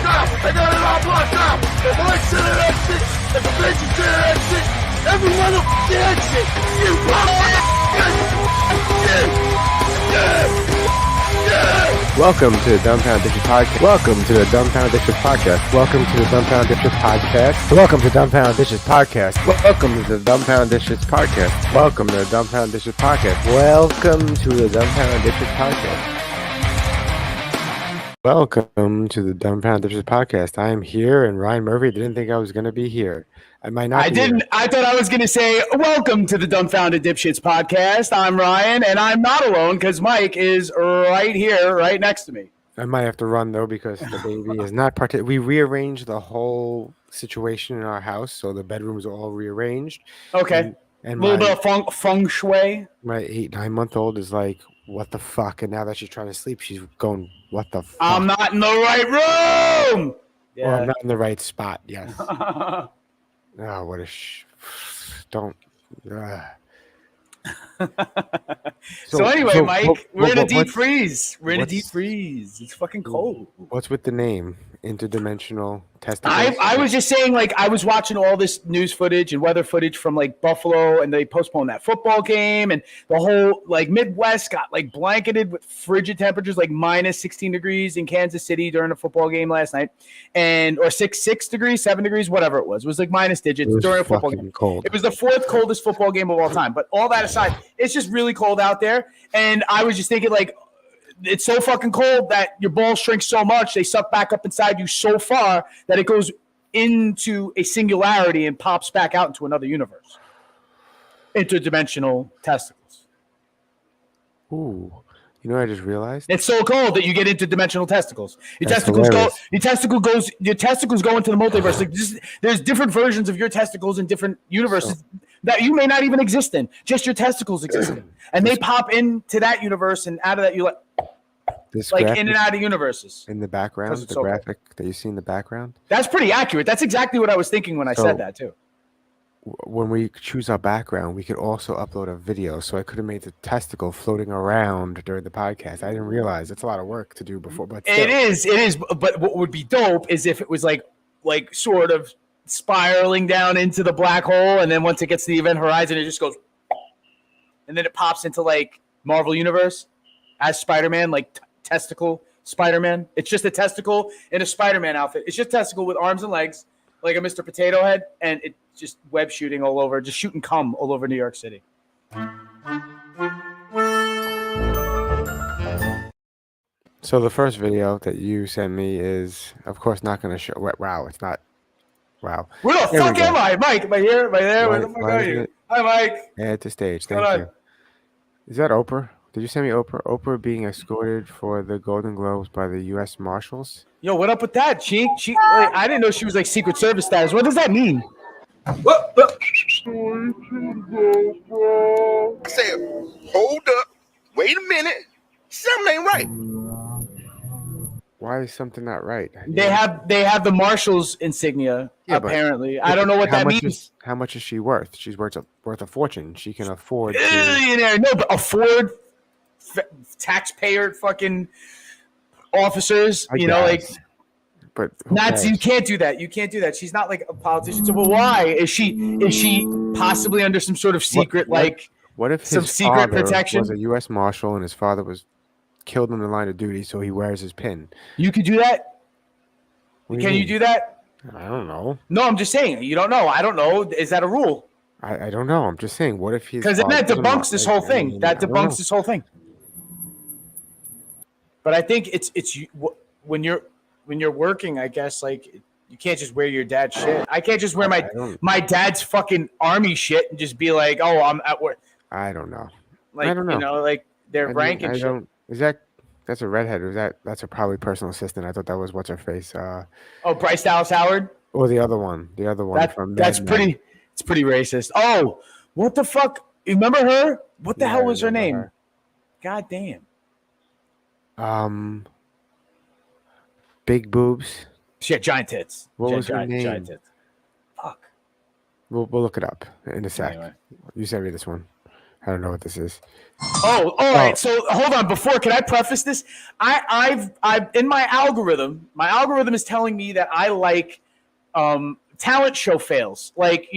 out. I got it all blocked out. The lights to the exit, the bitches to the exit, every motherfucking exit. You Welcome to the Dumbfounded D podcast. Welcome to the Dumbfounded D podcast. Welcome to the Dumbfounded D podcast. Welcome to Dumbfounded D podcast. Welcome to the Dumbfounded D podcast. Welcome to the Dumbfounded D podcast. Welcome to the Dumbfounded D podcast. Welcome to the Dumbfounded D podcast. I am here, and Ryan Murphy didn't think I was going to be here. I might not. I didn't. Here. I thought I was going to say, welcome to the Dumbfounded Dipshits podcast. I'm Ryan, and I'm not alone because Mike is right here, right next to me. I might have to run, though, because the baby is not we rearranged the whole situation in our house, so the bedrooms are all rearranged. Okay. And a little bit of feng shui. My 8-9-month-old is like, what the fuck? And now that she's trying to sleep, she's going, what the fuck? I'm not in the right room! Yeah. Or I'm not in the right spot, yes. Oh, what a don't. So anyway, Mike, we're in a deep freeze. We're in a deep freeze. It's fucking cold. What's with the name? Interdimensional Testicles? I was just saying, like, I was watching all this news footage and weather footage from, like, Buffalo, and they postponed that football game, and the whole, like, Midwest got, like, blanketed with frigid temperatures, like minus 16 degrees in Kansas City during a football game last night, or 6 degrees, 7 degrees, whatever it was. It was, like, minus digits during a football game. Cold. It was the fourth coldest football game of all time. But all that aside, it's just really cold out there, and I was just thinking, like, it's so fucking cold that your balls shrink so much, they suck back up inside you so far that it goes into a singularity and pops back out into another universe. Interdimensional testicles. Ooh. You know what I just realized? It's so cold that you get interdimensional testicles. Your testicles go into the multiverse. Like there's different versions of your testicles in different universes that you may not even exist in. Just your testicles exist in. And they pop into that universe, and out of that you like in and out of universes. In the background, the graphic that you see in the background? That's pretty accurate. That's exactly what I was thinking when I said that too. When we choose our background, we could also upload a video. So I could have made the testicle floating around during the podcast. I didn't realize it's a lot of work to do before. But it is. But what would be dope is if it was like sort of spiraling down into the black hole, and then once it gets to the event horizon, it just goes, and then it pops into like Marvel Universe as Spider-Man, like testicle Spider-Man. It's just a testicle in a Spider-Man outfit. It's just testicle with arms and legs, like a Mr. Potato Head, and it just web shooting all over, just shooting cum all over New York City. So the first video that you sent me is, of course, not going to show. Wow, it's not. Wow. Where the fuck am I, Mike? Am I here? Am I there? Where the fuck are you? Hi, Mike. Add to stage. Thank you. Is that Oprah? Did you send me Oprah? Oprah being escorted for the Golden Globes by the U.S. Marshals? Yo, what up with that? She I didn't know she was like Secret Service status. What does that mean? What? I said, hold up. Wait a minute. Something ain't right. Why is something not right? They have the Marshals insignia, apparently. I don't know what that means. How much is she worth? She's worth a fortune. She can afford billionaire. No, but afford taxpayer fucking officers, but you can't do that. You can't do that. She's not like a politician. So, but why is she possibly under some sort of secret what if some secret protection? Was a U.S. Marshal and his father was killed in the line of duty, so he wears his pin? You could do that. Can you do that? I don't know. No, I'm just saying. You don't know. I don't know. Is that a rule? I don't know. I'm just saying. What if he's because that debunks this whole thing. That debunks this whole thing. But I think it's when you're working, I guess, like you can't just wear your dad's shit. I can't just wear my dad's fucking army shit and just be like, oh, I'm at work. I don't know. Like, I don't know. Like their rank and shit. That's a redhead. That's a probably personal assistant. I thought that was what's her face. Bryce Dallas Howard. Or the other one. That's pretty. It's pretty racist. Oh, what the fuck? You remember her? What the hell was her name? Her. God damn. Big boobs. She had giant tits. What was her name? Giant tits. Fuck. We'll look it up in a sec. Anyway. You sent me this one. I don't know what this is. Oh, all right. So hold on. Before, can I preface this? I've in my algorithm is telling me that I like talent show fails, like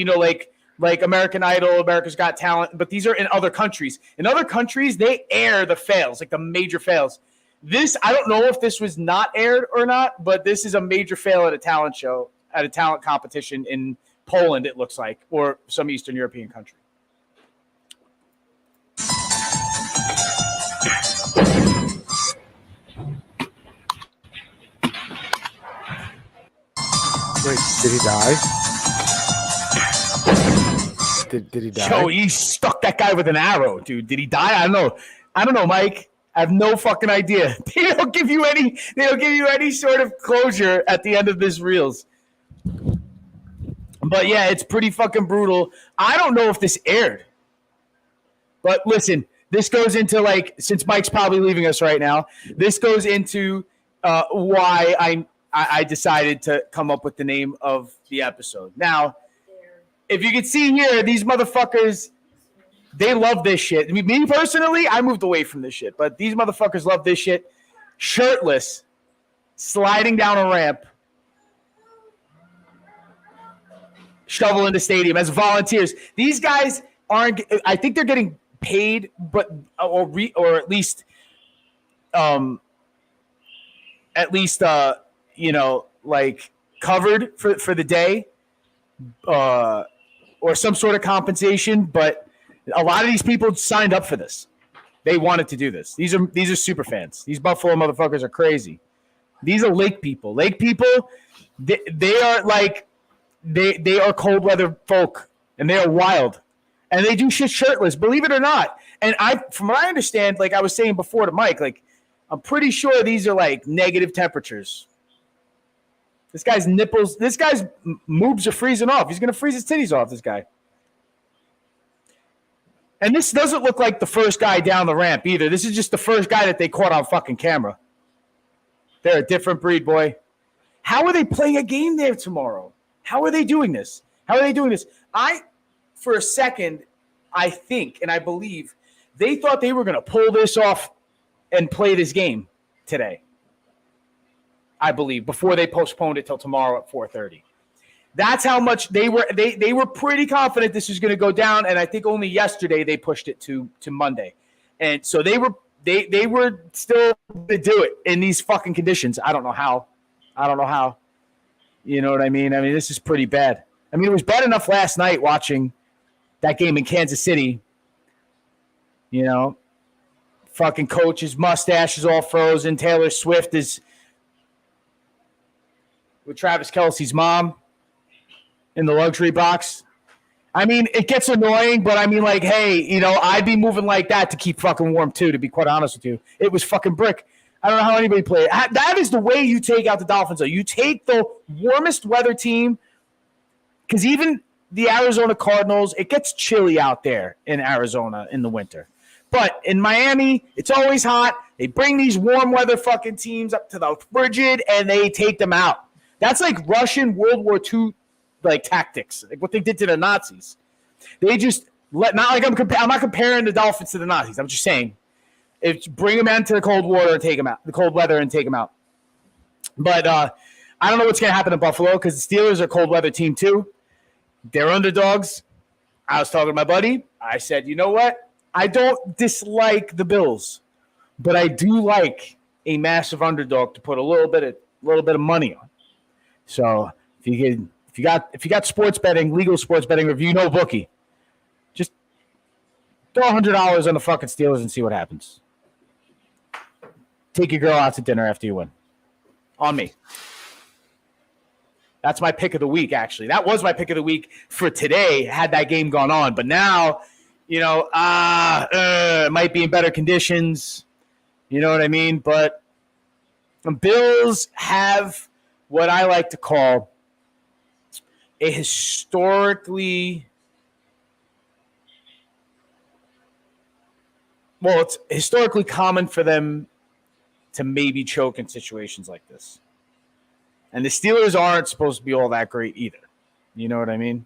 American Idol, America's Got Talent, but these are in other countries. In other countries, they air the fails, like the major fails. This, I don't know if this was not aired or not, but this is a major fail at a talent show, at a talent competition in Poland, it looks like, or some Eastern European country. Wait, did he die? Did he die? Yo, he stuck that guy with an arrow, dude. Did he die? I don't know, Mike. I have no fucking idea. They don't give you any sort of closure at the end of this reels. But yeah, it's pretty fucking brutal. I don't know if this aired. But listen, this goes into, like, since Mike's probably leaving us right now, this goes into why I decided to come up with the name of the episode. Now, if you can see here, these motherfuckers, they love this shit. I mean, me personally, I moved away from this shit, but these motherfuckers love this shit. Shirtless, sliding down a ramp, shoveling the stadium as volunteers. These guys aren't. I think they're getting paid, but or at least, like covered for the day, or some sort of compensation. But a lot of these people signed up for this. They wanted to do this. These are super fans. These Buffalo motherfuckers are crazy. These are lake people. Lake people, they are like they are cold weather folk, and they are wild, and they do shit shirtless. Believe it or not. And from what I understand, like I was saying before to Mike, like I'm pretty sure these are like negative temperatures. This guy's nipples, this guy's moobs are freezing off. He's gonna freeze his titties off. This guy. And this doesn't look like the first guy down the ramp either. This is just the first guy that they caught on fucking camera. They're a different breed, boy. How are they playing a game there tomorrow? How are they doing this? For a second, I think and I believe they thought they were going to pull this off and play this game today. I believe, before they postponed it till tomorrow at 4:30. That's how much they were pretty confident this was going to go down, and I think only yesterday they pushed it to Monday. And so they were still to do it in these fucking conditions. I don't know how. You know what I mean? I mean, this is pretty bad. I mean, it was bad enough last night watching that game in Kansas City. You know, fucking coach's mustache is all frozen. Taylor Swift is with Travis Kelce's mom in the luxury box. I mean, it gets annoying, but I mean, like, hey, you know, I'd be moving like that to keep fucking warm too, to be quite honest with you. It was fucking brick. I don't know how anybody played it. That is the way you take out the Dolphins, though. You take the warmest weather team, because even the Arizona Cardinals, it gets chilly out there in Arizona in the winter. But in Miami, it's always hot. They bring these warm weather fucking teams up to the frigid, and they take them out. That's like Russian World War II like tactics, like what they did to the Nazis. They just I'm not comparing the Dolphins to the Nazis. I'm just saying, bring them into the cold water and take them out, the cold weather and take them out. But I don't know what's going to happen in Buffalo, because the Steelers are a cold weather team too. They're underdogs. I was talking to my buddy. I said, you know what? I don't dislike the Bills, but I do like a massive underdog to put a little bit of money on. So if you got sports betting, legal sports betting, review no bookie, just throw $100 on the fucking Steelers and see what happens. Take your girl out to dinner after you win. On me. That's my pick of the week, actually. That was my pick of the week for today, had that game gone on. But now, you know, it might be in better conditions. You know what I mean? But the Bills have what I like to call a historically, well, it's historically common for them to maybe choke in situations like this. And the Steelers aren't supposed to be all that great either. You know what I mean?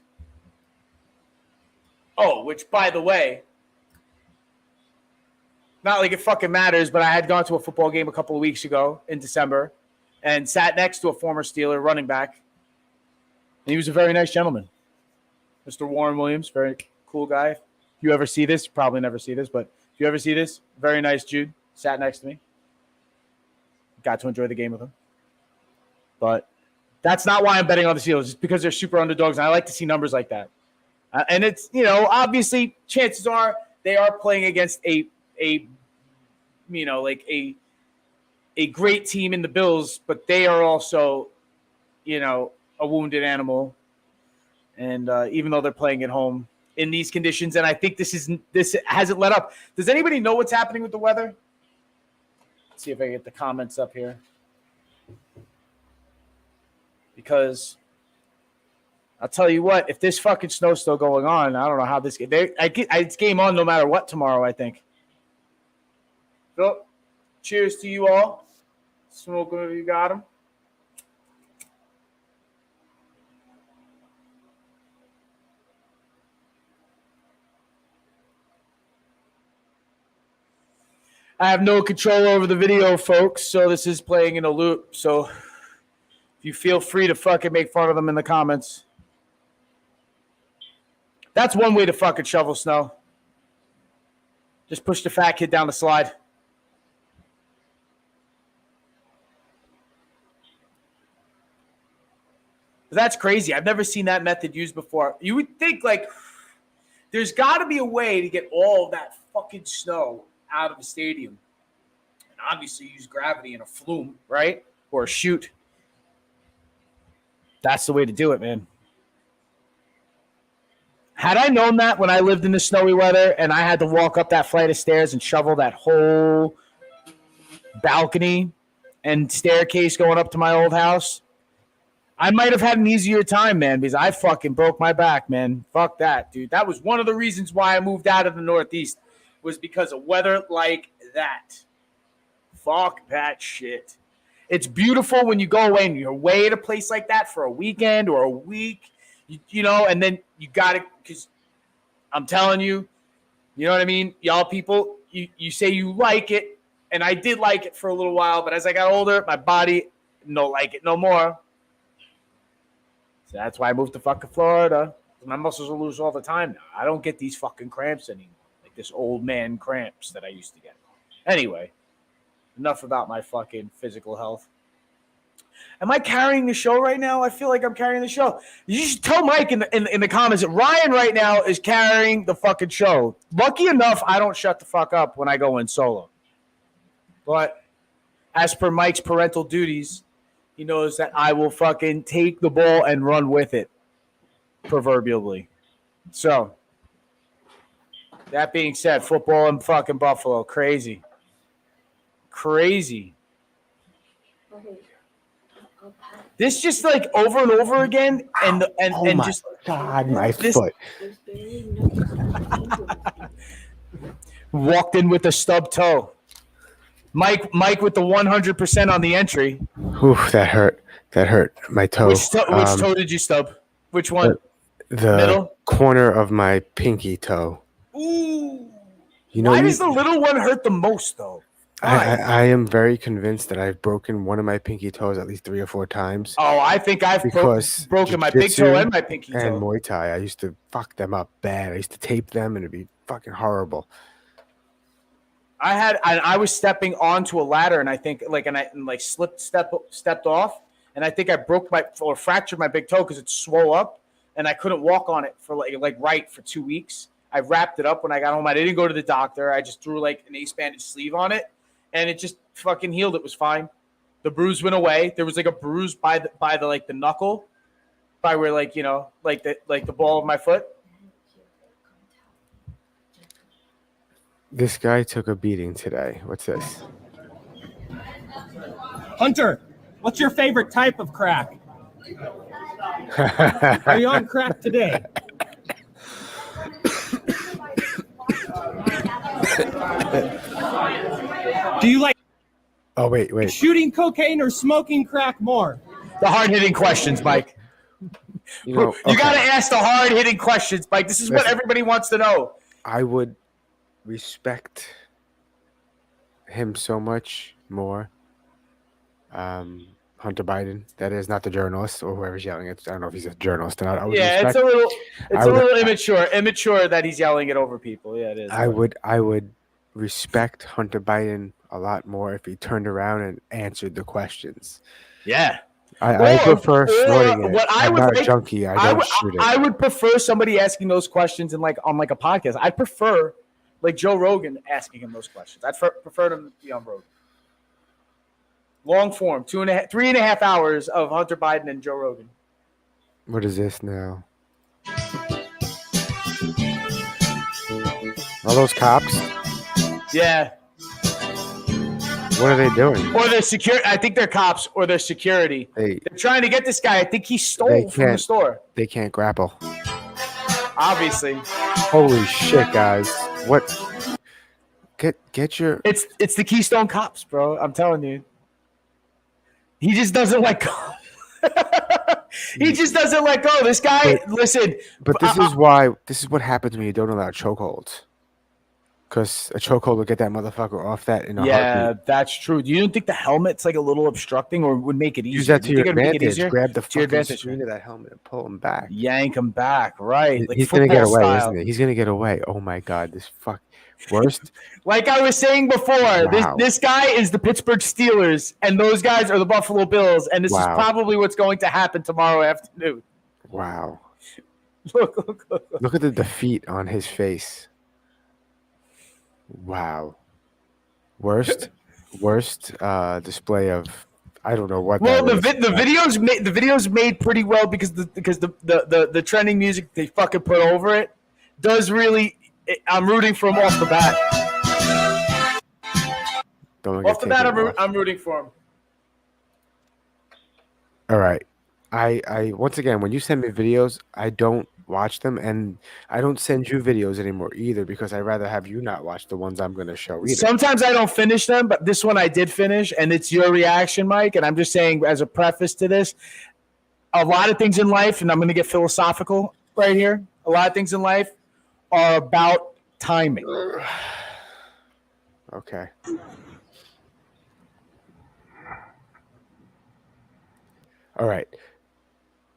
Oh, which, by the way, not like it fucking matters, but I had gone to a football game a couple of weeks ago in December and sat next to a former Steeler running back. And he was a very nice gentleman. Mr. Warren Williams, very cool guy. If you ever see this, you probably never see this, but if you ever see this, very nice dude. Sat next to me. Got to enjoy the game with him. But that's not why I'm betting on the Steelers. It's because they're super underdogs, and I like to see numbers like that. And it's, obviously, chances are they are playing against a great team in the Bills, but they are also, a wounded animal. And even though they're playing at home in these conditions, and I think this hasn't let up. Does anybody know what's happening with the weather? Let's see if I can get the comments up here. Because I'll tell you what, if this fucking snow's still going on, I don't know how this – it's game on no matter what tomorrow, I think. So, cheers to you all. Smoke them if you got them. I have no control over the video, folks, so this is playing in a loop. So if you feel free to fucking make fun of them in the comments. That's one way to fucking shovel snow. Just push the fat kid down the slide. That's crazy. I've never seen that method used before. You would think, there's got to be a way to get all of that fucking snow out of a stadium. And obviously use gravity in a flume, right? Or a chute. That's the way to do it, man. Had I known that when I lived in the snowy weather and I had to walk up that flight of stairs and shovel that whole balcony and staircase going up to my old house, I might have had an easier time, man, because I fucking broke my back, man. Fuck that, dude. That was one of the reasons why I moved out of the Northeast, was because of weather like that. Fuck that shit. It's beautiful when you go away and you're away at a place like that for a weekend or a week, and then you got it, because I'm telling you, you know what I mean? Y'all people, you say you like it, and I did like it for a little while, but as I got older, my body don't like it no more. So that's why I moved to fucking Florida. My muscles are loose all the time now. I don't get these fucking cramps anymore. This old man cramps that I used to get. Anyway, enough about my fucking physical health. Am I carrying the show right now? I feel like I'm carrying the show. You should tell Mike in the comments that Ryan right now is carrying the fucking show. Lucky enough, I don't shut the fuck up when I go in solo. But as per Mike's parental duties, he knows that I will fucking take the ball and run with it, proverbially. So, that being said, football in fucking Buffalo, crazy. This just over and over again, and my just God, my foot. Walked in with a stub toe. Mike with the 100% on the entry. Oof, that hurt. My toe. Which toe did you stub? Which one? The middle? Corner of my pinky toe. Ooh. Why does the little one hurt the most, though? I am very convinced that I've broken one of my pinky toes at least 3 or 4 times. Oh, I think I've broken my big toe and my pinky toe. And Muay Thai, I used to fuck them up bad. I used to tape them, and it'd be fucking horrible. I was stepping onto a ladder, and I think stepped off, and I think I fractured my big toe because it swole up, and I couldn't walk on it for for 2 weeks. I wrapped it up when I got home. I didn't go to the doctor. I just threw an ace bandage sleeve on it, and it just fucking healed. It was fine. The bruise went away. There was a bruise by the knuckle, by where the ball of my foot. This guy took a beating today. What's this? Hunter, what's your favorite type of crack? Are you on crack today? Do you like wait. shooting cocaine or smoking crack more? The hard-hitting questions, Mike. You got to ask the hard-hitting questions, Mike. This is what everybody wants to know. I would respect him so much more. Hunter Biden, that is, not the journalist or whoever's yelling it. I don't know if he's a journalist or not. I would Yeah, respect, it's a little immature that he's yelling it over people. Yeah, it is. I would respect Hunter Biden a lot more if he turned around and answered the questions. Yeah. I prefer snorting it. What I I'm would not a like- junkie. I don't shoot it. I would prefer somebody asking those questions on like a podcast. I'd prefer like Joe Rogan asking him those questions. I'd prefer them to be on Rogan. Long form, 3.5 hours of Hunter Biden and Joe Rogan. What is this now? All those cops? Yeah. What are they doing? Or they're security. I think they're cops or they're security. They're trying to get this guy. I think he stole from the store. They can't grapple. Obviously. Holy shit, guys! What? Get your. It's the Keystone Cops, bro. I'm telling you. He just doesn't let go. He just doesn't let go. This guy, listen. But this is what happens when you don't allow chokeholds. Because a chokehold would get that motherfucker off that in a heartbeat. That's true. Do you don't think the helmet's like a little obstructing or would make it easier? Use that to your advantage. Grab the fucking screen of that helmet and pull him back. Yank him back, right? Like he's gonna get away, style. isn't he? He's gonna get away. Oh my god, this worst. Like I was saying before, Wow. this guy is the Pittsburgh Steelers, and those guys are the Buffalo Bills, and this is probably what's going to happen tomorrow afternoon. Wow. Look. Look at the defeat on his face. Wow. Worst display of, I don't know what. Well, the video's made pretty well because the trending music they fucking put over it does really. I'm rooting for him off the bat. Off the bat, I'm rooting for him. All right. I once again, when you send me videos, I don't watch them, and I don't send you videos anymore either because I'd rather have you not watch the ones I'm going to show either. Sometimes I don't finish them, but this one I did finish, and it's your reaction, Mike, and I'm just saying as a preface to this, a lot of things in life, and I'm going to get philosophical right here, a lot of things in life are about timing. Okay. All right.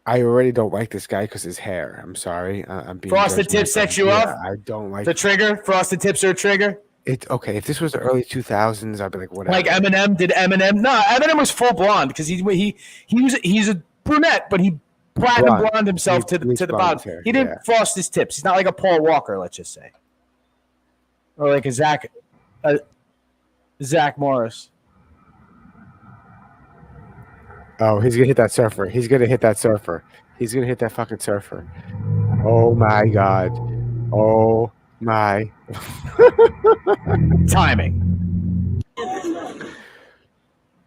I already don't like this guy because his hair. I'm sorry. I'm being Frosted tips set you off? I don't like the trigger. Frosted tips are a trigger. It's okay. If this was the early 2000s, I'd be like, whatever. Like Eminem. Did Eminem? No, Eminem was full blonde because he's a brunette, but he platinum blonde himself to the bottom. Hair, he didn't frost his tips. He's not like a Paul Walker, let's just say, or like a Zach Morris. Oh, he's gonna hit that surfer. He's gonna hit that fucking surfer. Oh my god. Oh my. Timing.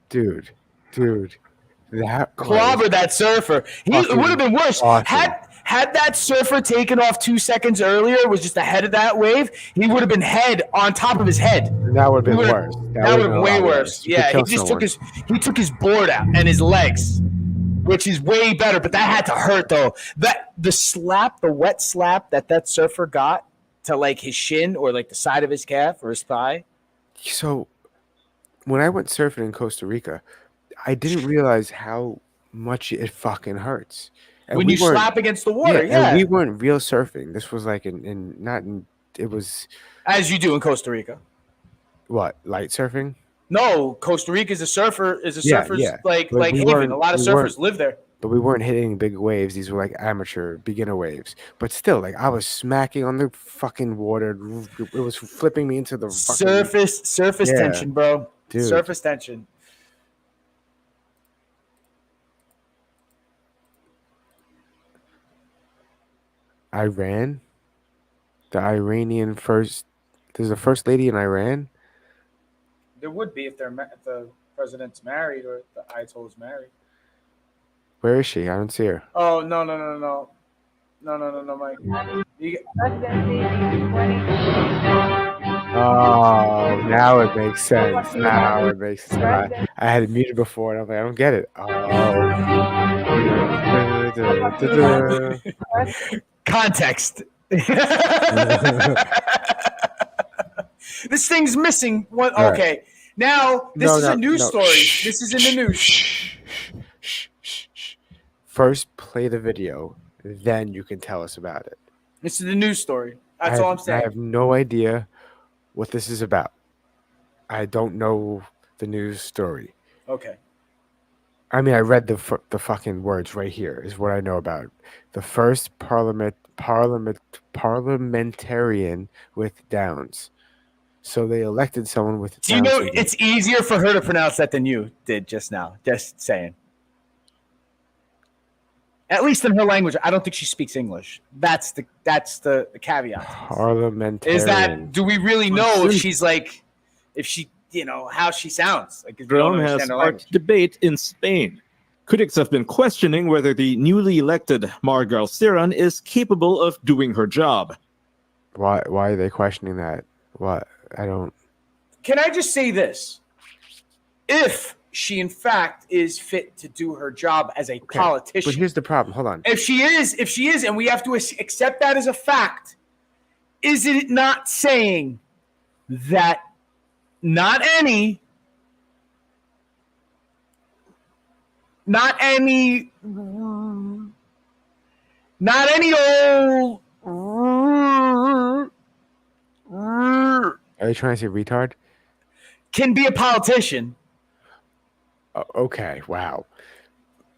Dude. That clobber that surfer. It would have been worse. Awesome. Had that surfer taken off 2 seconds earlier, was just ahead of that wave, he would have been head on top of his head. That would have been worse. That would have been way worse. Yeah, he just took his board out and his legs, which is way better. But that had to hurt though. The wet slap that surfer got to like his shin or like the side of his calf or his thigh. So, when I went surfing in Costa Rica, I didn't realize how much it fucking hurts. And when you slap against the water, yeah. And we weren't real surfing. This was like it was. As you do in Costa Rica. What, light surfing? No, Costa Rica is a surfer's like haven. A lot of surfers live there. But we weren't hitting big waves. These were like amateur beginner waves. But still, like I was smacking on the fucking water. It was flipping me into the fucking surface tension, bro. Dude. Surface tension. Iran, the Iranian first. There's a first lady in Iran. There would be if the president's married or if the Ayatollah's married. Where is she? I don't see her. Oh no, Mike. Oh, now it makes sense. Now it makes sense. I had it muted before, and I'm like, I don't get it. Oh. Context. This thing's missing. What? Okay. Now, this is a news story. Shh, This is in the news. Shh. First, play the video, then you can tell us about it. This is the news story. That's all I'm saying. I have no idea what this is about. I don't know the news story. Okay. I mean, I read the fucking words right here is what I know about it. The first parliamentarian with Downs. So they elected someone with Do you Down know syndrome. it's easier for her to pronounce that than you did just now? Just saying. At least in her language, I don't think she speaks English. That's the caveat. Parliamentarian. Is that, do we really know if she's like, if she, you know, how she sounds? Like, if we don't Drone has understand her language. sparked debate in Spain. Critics have been questioning whether the newly elected Margal Ceran is capable of doing her job. Why are they questioning that? What? I don't. Can I just say this? If she in fact is fit to do her job as a politician. But here's the problem. Hold on. If she is, and we have to accept that as a fact, is it not saying that not any old Are you trying to say retard? can be a politician? Okay. Wow.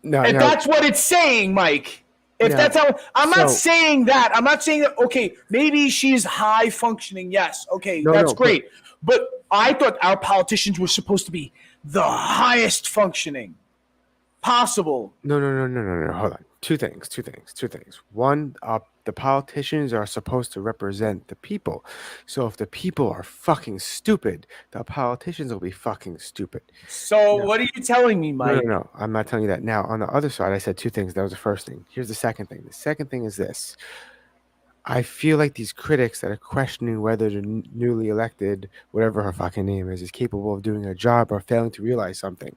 No, If that's what it's saying, Mike. If No. that's how, I'm not So- saying that. I'm not saying that. Okay, maybe she's high functioning. Yes. Okay, No, that's no, great. But I thought our politicians were supposed to be the highest functioning possible. No. Hold on. Two things. One, the politicians are supposed to represent the people. So if the people are fucking stupid, the politicians will be fucking stupid. So No. what are you telling me, Mike? No. I'm not telling you that. Now, on the other side, I said two things. That was the first thing. Here's the second thing. The second thing is this. I feel like these critics that are questioning whether the newly elected, whatever her fucking name is capable of doing her job are failing to realize something.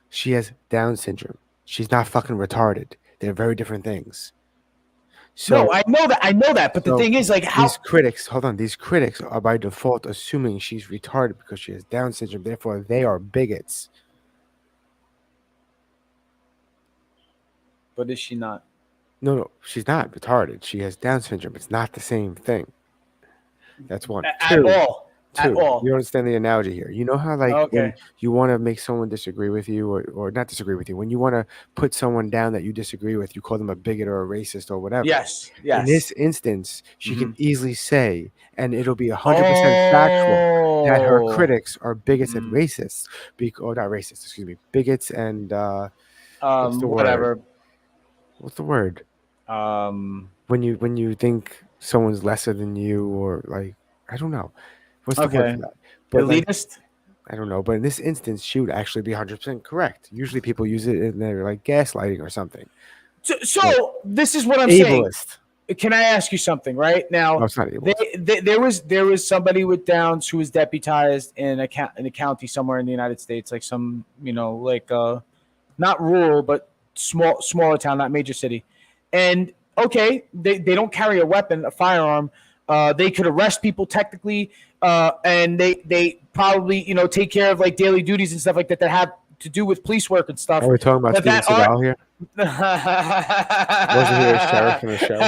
She has Down syndrome. She's not fucking retarded. They're very different things. So No, I know that. But the so thing is, like, how? these critics are by default assuming she's retarded because she has Down syndrome. Therefore, they are bigots. But is she not? No, she's not retarded. She has Down syndrome. It's not the same thing. That's one. At all. At Two, all. you don't understand the analogy here. You know how, like, when Okay. you want to make someone disagree with you or not disagree with you, when you want to put someone down that you disagree with, you call them a bigot or a racist or whatever. Yes. In this instance, she can Mm-hmm. easly say, and it'll be 100% factual, that her Oh. critics are bigots and Mm. racists, or not racist, excuse me, bigots and what's the word? Whatever. What's the word? When you think someone's lesser than you, or like, I don't know, what's the word Okay. for that? But like, Elitist. I don't know, but in this instance, she would actually be 100% correct. Usually, people use it in their like gaslighting or something. So this is what I'm saying. Ableist. Can I ask you something right now? No, it's not ableist. There was somebody with Downs who was deputized in a county somewhere in the United States, like some, you know, like not rural but smaller town, not major city. And okay, they don't carry a weapon, a firearm. They could arrest people technically, and they probably, you know, take care of like daily duties and stuff like that have to do with police work and stuff. Are we talking about But Steven that Seagal here? Wasn't he a sheriff in the show?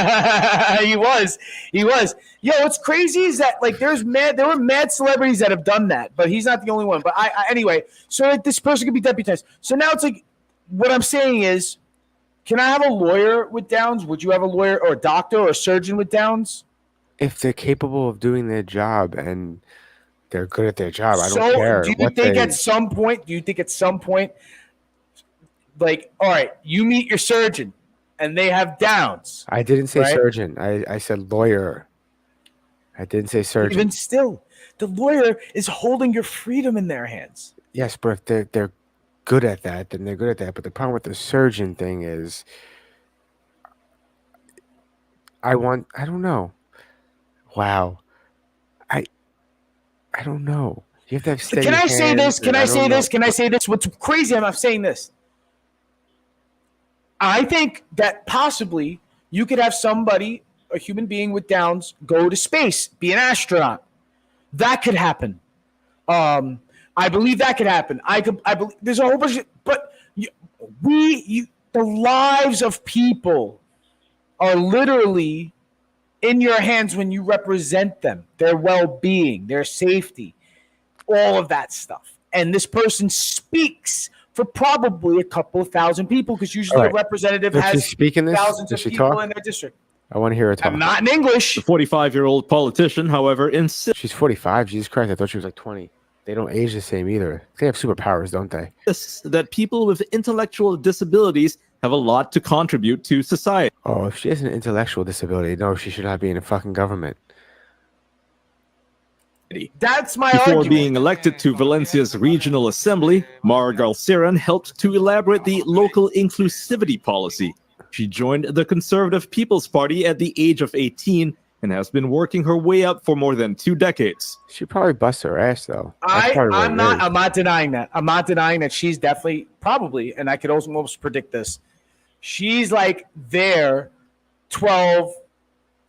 He was. Yo, what's crazy is that like there were mad celebrities that have done that, but he's not the only one. But I anyway, so like, this person could be deputized. So now it's like, what I'm saying is, can I have a lawyer with Downs? Would you have a lawyer or a doctor or a surgeon with Downs? If they're capable of doing their job and they're good at their job, I don't So care. do you think at some point, like, all right, you meet your surgeon and they have Downs. I didn't say right? surgeon. I said lawyer. I didn't say surgeon. Even still, the lawyer is holding your freedom in their hands. Yes, but if they're good at that, then they're good at that. But the problem with the surgeon thing is, I don't know. Wow. I don't know. You have to have steady Can I say hands, this? Can and I don't say know. this? Can I say this? What's crazy, I'm not saying this. I think that possibly you could have somebody, a human being with Downs, go to space, be an astronaut. That could happen. I I believe that could happen. I believe there's a whole bunch of, but the lives of people are literally in your hands when you represent them, their well-being, their safety, all of that stuff. And this person speaks for probably a couple of thousand people because usually a representative Does she has speak in this? thousands Does of she people talk? in their district. I want to hear her talk. I'm not in English. The 45-year-old politician, however, insists She's 45. Jesus Christ, I thought she was like 20. They don't age the same either. They have superpowers, don't they? that people with intellectual disabilities have a lot to contribute to society. Oh, if she has an intellectual disability, no, she should not be in the fucking government. That's my Before argument. being elected to Valencia's regional assembly, Mar Galceran helped to elaborate the local inclusivity policy. She joined the Conservative People's Party at the age of 18 and has been working her way up for more than 2 decades. She probably busts her ass though. I'm not denying that. I'm not denying that she's definitely probably, and I could almost predict this. She's like there 12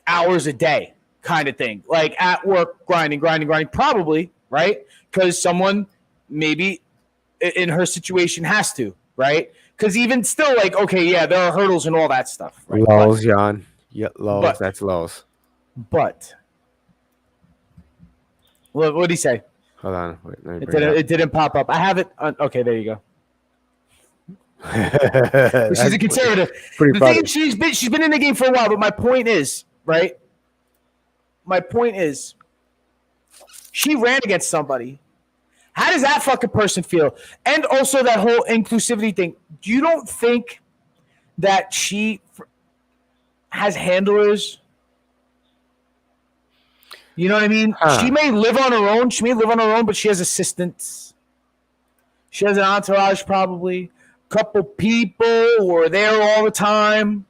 hours a day kind of thing. Like at work, grinding, probably, right? Because someone maybe in her situation has to, right? Because even still, like, okay, yeah, there are hurdles and all that stuff. Right? Lols, Jan. Yeah, lols. That's lols. But what did he say? Hold on. Wait, let me bring It didn't pop up. I have it. Okay, there you go. it She's a conservative. Pretty The funny. thing is, she's been in the game for a while. But my point is, right? My point is, she ran against somebody. How does that fucking person feel? And also that whole inclusivity thing. You don't think that she has handlers? You know what I mean? She may live on her own. But she has assistants. She has an entourage, probably. A couple people who are there all the time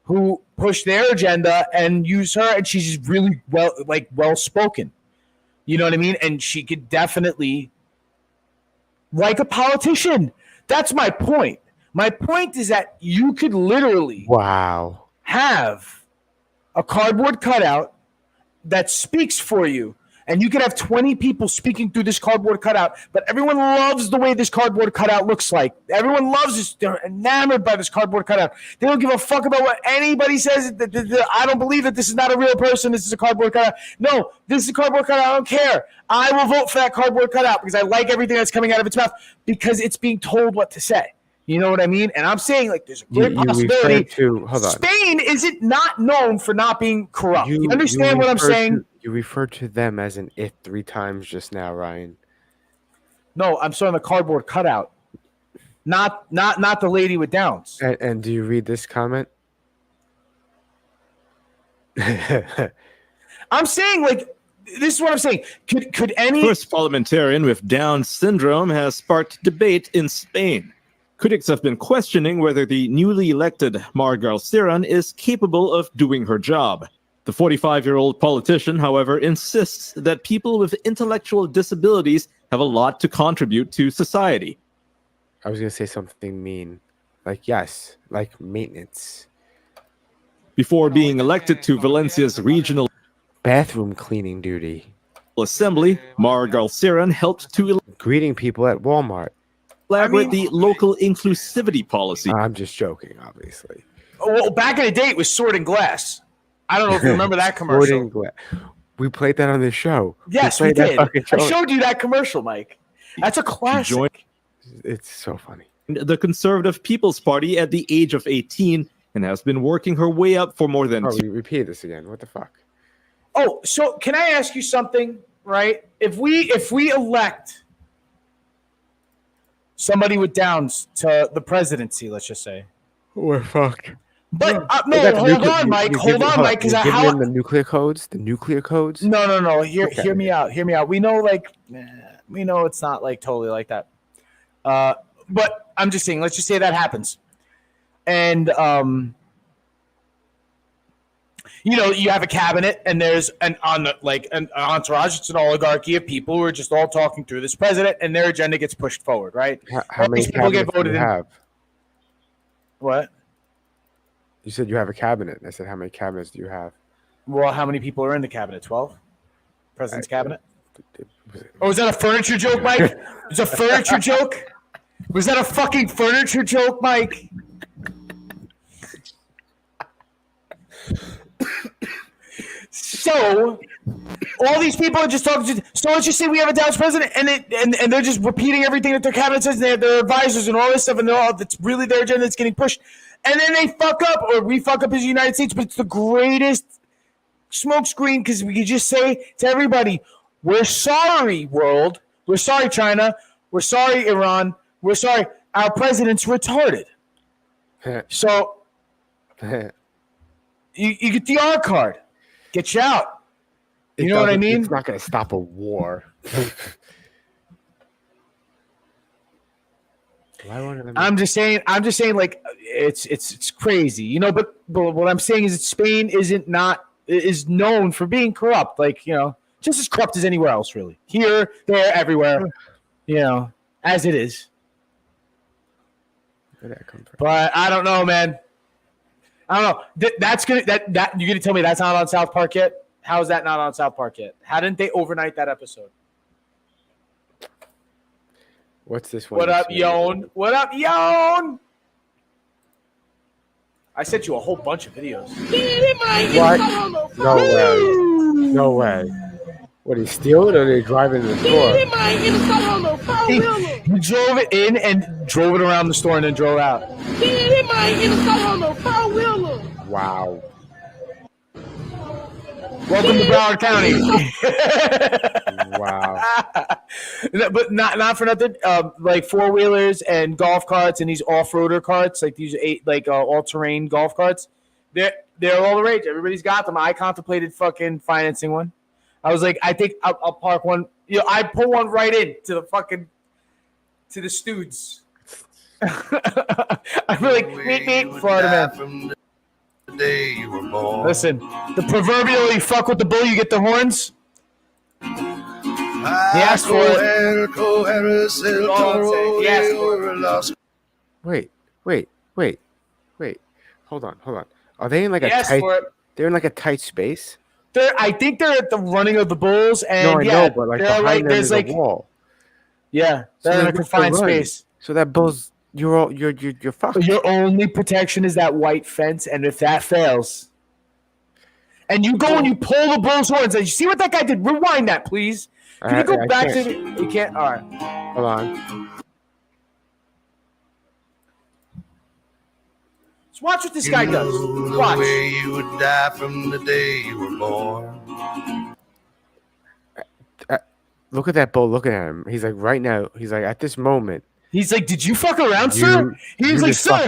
who push their agenda and use her. And she's really well spoken. You know what I mean? And she could definitely, like a politician. That's my point. My point is that you could literally have a cardboard cutout that speaks for you. And you could have 20 people speaking through this cardboard cutout, but everyone loves the way this cardboard cutout looks like. Everyone loves this. They're enamored by this cardboard cutout. They don't give a fuck about what anybody says. I don't believe that this is not a real person. This is a cardboard cutout. No, this is a cardboard cutout. I don't care. I will vote for that cardboard cutout because I like everything that's coming out of its mouth because it's being told what to say. You know what I mean? And I'm saying, like, there's a great possibility. Spain isn't not known for not being corrupt. You understand what I'm saying? You referred to them as an it 3 times just now, Ryan. No, I'm saying the cardboard cutout. Not the lady with Downs. And do you read this comment? I'm saying, like, this is what I'm saying. Could any First parliamentarian with Down syndrome has sparked debate in Spain. Critics have been questioning whether the newly elected Mar Galceran is capable of doing her job. The 45-year-old politician, however, insists that people with intellectual disabilities have a lot to contribute to society. I was going to say something mean. Like, yes, like maintenance. Before being elected to Valencia's regional bathroom cleaning duty assembly, Mar Galceran helped to greeting people at Walmart. Elaborate the local inclusivity policy. I'm just joking, obviously. Well, back in the day, it was Sorting Glass. I don't know if you remember that commercial. We played that on this show. Yes, we did. I showed you that commercial, Mike. That's a classic. It's so funny. The Conservative People's Party at the age of 18 and has been working her way up for more than you repeat this again. What the fuck? Oh, so can I ask you something, right? If we elect somebody with Downs to the presidency, let's just say. We're fucked. But hold on, Mike. Hold on, Mike. Because how the nuclear codes? The nuclear codes? No. Hear me out. Hear me out. We know, we know it's not like totally like that. But I'm just saying. Let's just say that happens, and you have a cabinet, and there's an entourage. It's an oligarchy of people who are just all talking through this president, and their agenda gets pushed forward, right? How many people get voted in? Have? What? You said you have a cabinet. I said, how many cabinets do you have? Well, how many people are in the cabinet? 12? President's cabinet? Oh, was that a furniture joke, Mike? Was a furniture joke? Was that a fucking furniture joke, Mike? So, all these people are just talking. So let's just say we have a Dallas president, and they're just repeating everything that their cabinet says. And they have their advisors and all this stuff, and they're all that's really their agenda that's getting pushed. And then they fuck up, or we fuck up as the United States. But it's the greatest smokescreen because we can just say to everybody, "We're sorry, world. We're sorry, China. We're sorry, Iran. We're sorry. Our president's retarded." So you get the R card. Get you out. You know what I mean? It's not going to stop a war. I'm just saying, like it's crazy, you know. But what I'm saying is that Spain is known for being corrupt, like just as corrupt as anywhere else, really. Here, there, everywhere, as it is. Where did that come from? But I don't know, man. I don't know. That's gonna that you're gonna tell me that's not on South Park yet? How is that not on South Park yet? How didn't they overnight that episode? What's this one? What up, Yon? What up, Yon? I sent you a whole bunch of videos. What? No way. No way. What, he steal it or they drive into the store? He drove it in and drove it around the store and then drove out. Wow. Welcome to Broward County. Wow. But not for nothing. Like 4-wheelers and golf carts and these off-roader carts, like these all-terrain golf carts, they're all the rage. Everybody's got them. I contemplated fucking financing one. I was like, I think I'll park one. I pull one right in to the Stoods. I'm like, meet, Florida man. From the day you were born. Listen, the proverbial you fuck with the bull, you get the horns. He asked for it. He asked for it. Wait. Hold on. Are they in like He asked for it. They're in like a tight space? I think they're at the running of the bulls, and No, I know, but like behind them is a wall. Yeah, they're in a confined space. So that bull's you're fucked. Your only protection is that white fence, and if that fails, and you go and you pull the bull's horns, and you see what that guy did. Rewind that, please. Can you go back to the? You can't. All right. Hold on. Let's watch what this guy does. Watch. The way you would die from the day you were born. Look at that bull looking at him. He's like, right now, he's like, at this moment. He's like, did you fuck around, sir? He was like, sir,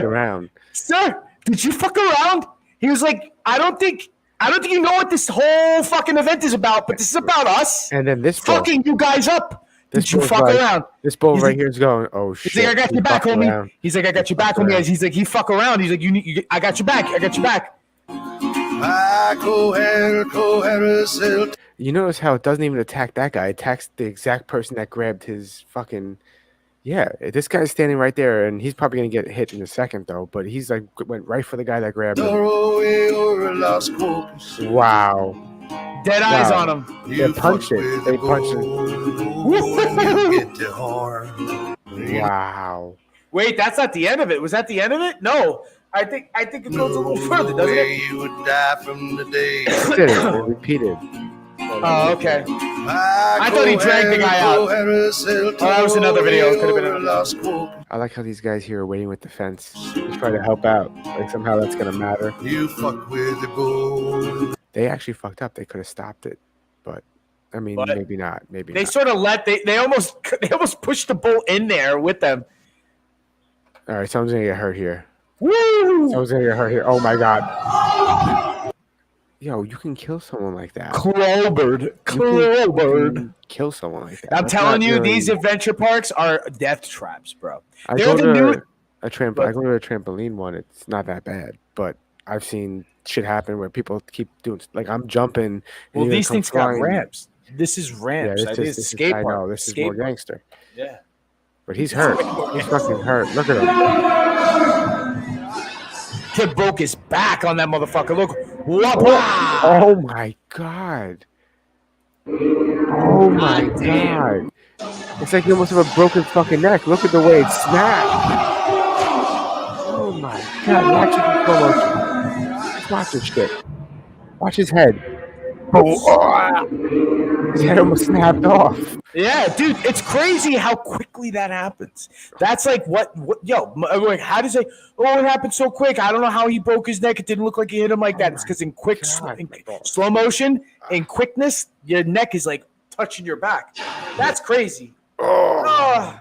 did you fuck around? He was like, I don't think you know what this whole fucking event is about, but this is about us. And then this bull, fucking you guys up. Did you fuck around? This bull right here is going, oh shit. He's like, I got your back, homie. He's like, I got your back, homie. He's like, he fuck around. He's like, I got your back. I got your back. You notice how it doesn't even attack that guy. It attacks the exact person that grabbed his fucking. Yeah, this guy's standing right there, and he's probably gonna get hit in a second though. But he's like went right for the guy that grabbed him. Wow. Dead eyes on him. They punched it. They punched it. Wow. Wait, that's not the end of it. Was that the end of it? No. I think it goes a little further, doesn't it? You would die from the day. It repeated. Oh, okay. I thought he dragged the guy out. Oh, that was another video. It could have been another. I like how these guys here are waiting with the fence to try to help out. Like somehow that's gonna matter. You fuck with the bull. They actually fucked up. They could have stopped it, but I mean, maybe not. Maybe they not. Sort of they almost pushed the bull in there with them. All right, someone's gonna get hurt here. Woo! Someone's gonna get hurt here. Oh my god. Yo, you can kill someone like that. Clobbered. Kill someone like that. I'm telling you, these adventure parks are death traps, bro. I go to a trampoline one. It's not that bad, but I've seen shit happen where people keep doing like I'm jumping. Well, these things got ramps. This is ramps. Yeah, this is skate park. I know this is more gangster. Yeah, but he's hurt. He's fucking hurt. Look at him. Kid broke his back on that motherfucker. Look. Oh my god. Oh my god. It's like you almost have a broken fucking neck. Look at the way it's snapped. Oh my god. Watch it in slow motion. Just watch this shit. Watch his head. His head almost snapped off. Yeah, dude, it's crazy how quickly that happens. That's like what like, how does it? Oh, it happened so quick. I don't know how he broke his neck. It didn't look like he hit him like that. It's because in slow motion, in quickness, your neck is like touching your back. That's crazy. Oh.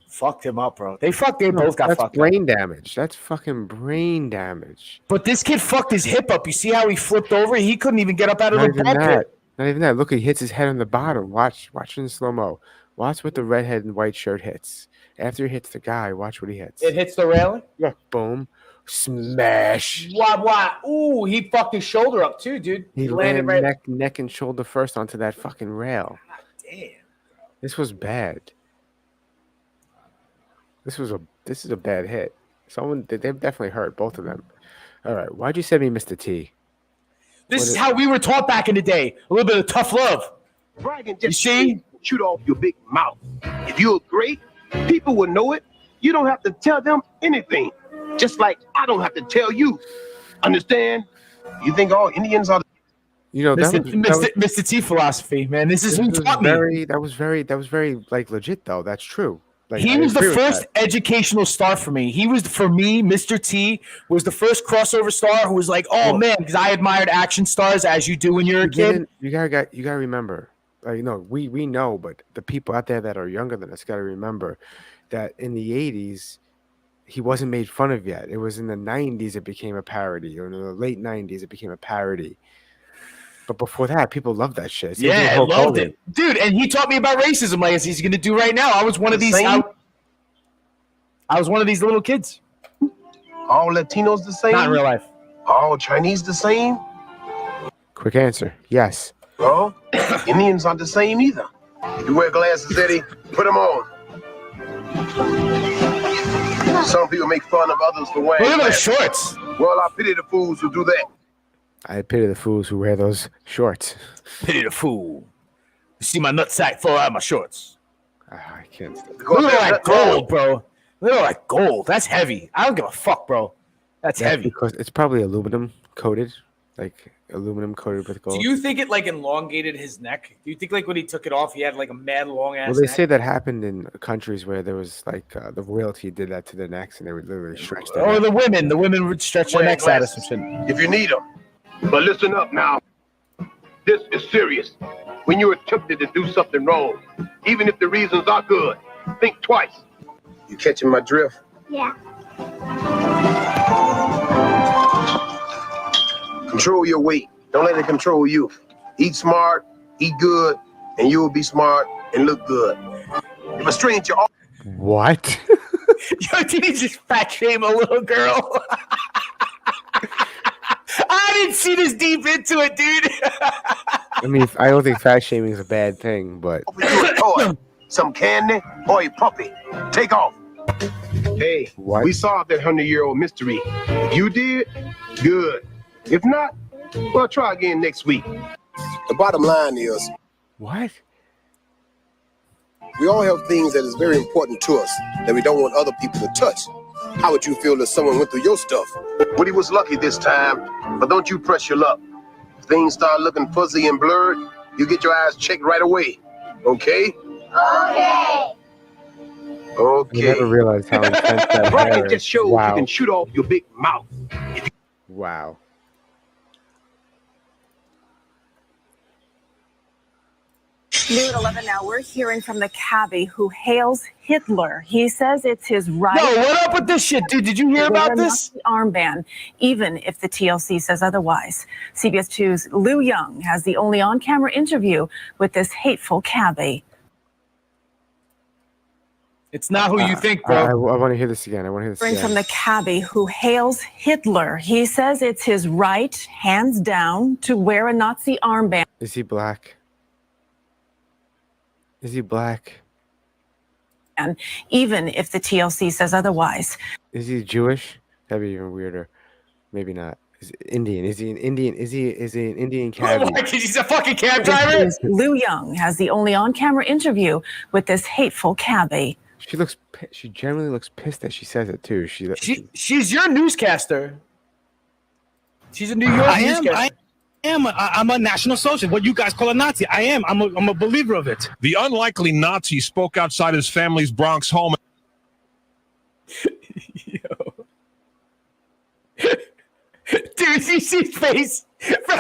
Fucked him up, bro. They both got fucked brain up. damage. That's fucking brain damage. But this kid fucked his hip up. You see how he flipped over? He couldn't even get up out of the bed. Not even that. Look, he hits his head on the bottom. Watch in slow mo. Watch what the redhead and white shirt hits. After he hits the guy, watch what he hits. It hits the railing? Look, boom. Smash. Wow. Ooh, he fucked his shoulder up too, dude. He landed right neck and shoulder first onto that fucking rail. God damn. This was bad. This is a bad hit. They've definitely hurt, both of them. All right, why'd you send me Mr. T? This is how we were taught back in the day. A little bit of tough love. Bragging You just see? shoot off your big mouth. If you're great, people will know it. You don't have to tell them anything. Just like I don't have to tell you. Understand? You think all Indians are? You know, Mr. T philosophy, man. This is who taught me. That was very like legit though. That's true. Like, he was the first educational star for me. He was, for me, Mr. T was the first crossover star who was like, oh man, because I admired action stars as you do when you're a kid. You gotta remember, we know, but the people out there that are younger than us gotta remember that in the 80s, he wasn't made fun of yet. It was in the 90s it became a parody, or in the late 90s it became a parody. But before that, people loved that shit. Yeah, I loved it. Dude, and he taught me about racism like he's going to do right now. I was one of these. I was one of these little kids. All Latinos the same? Not in real life. All Chinese the same? Quick answer. Yes. Well, Indians aren't the same either. If you wear glasses, Eddie, put them on. Some people make fun of others for wearing Look at those glasses. shorts. Well, I pity the fools who do that. I pity the fools who wear those shorts. Pity the fool. You see my nutsack fall out of my shorts. I can't stop. Look at that gold, bro. Look at that gold. That's heavy. I don't give a fuck, bro. That's heavy. Because it's probably aluminum coated, like aluminum coated with gold. Do you think it like elongated his neck? Do you think like when he took it off, he had like a mad long ass? Well, they neck? say that happened in countries where there was like the royalty did that to their necks, and they would literally stretch their Or neck. the women would stretch their necks out of some shit. If you need them. But listen up now. This is serious. When you're tempted to do something wrong, even if the reasons are good, think twice. You catching my drift? Yeah. Control your weight. Don't let it control you. Eat smart, eat good, and you will be smart and look good. If a stranger... What? Yo, did he just fat shame a little girl? I didn't see this deep into it, dude. I mean, I don't think fat shaming is a bad thing, but You a toy, some candy, or a puppy. Take off. Hey, What? we solved that 100-year-old mystery. If you did, good. If not, well, try again next week. The bottom line is, what? we all have things that is very important to us that we don't want other people to touch. How would you feel if someone went through your stuff? Woody was lucky this time, but don't you press your luck. If things start looking fuzzy and blurred, you get your eyes checked right away. Okay? Okay. I Okay. never realized how intense that Bragging hair is. just shows you Wow. can shoot off your big mouth. Wow. New at 11 now, we're hearing from the cabbie who hails Hitler. He says it's his right. Yo, what up with this shit, dude? Did you hear to wear about a this? Nazi armband, even if the TLC says otherwise. CBS 2's Lou Young has the only on-camera interview with this hateful cabbie. It's not who you think, I bro. want to hear this again. I want to hear this Hearing again. from the cabbie who hails Hitler. He says it's his right, hands down, to wear a Nazi armband. Is he black? Is he black? Even if the TLC says otherwise. Is he Jewish? That'd be even weirder. Maybe not. Is Indian? Is he an Indian? Is he an Indian Oh, cabbie? why? 'Cause he's a fucking cab driver. Liu Young has the only on-camera interview with this hateful cabbie. She generally looks pissed that she says it too. She's your newscaster. She's a New York newscaster. I'm a national socialist. What you guys call a Nazi. I am. I'm a believer of it. The unlikely Nazi spoke outside his family's Bronx home. Yo. Dude, you see his face, bro.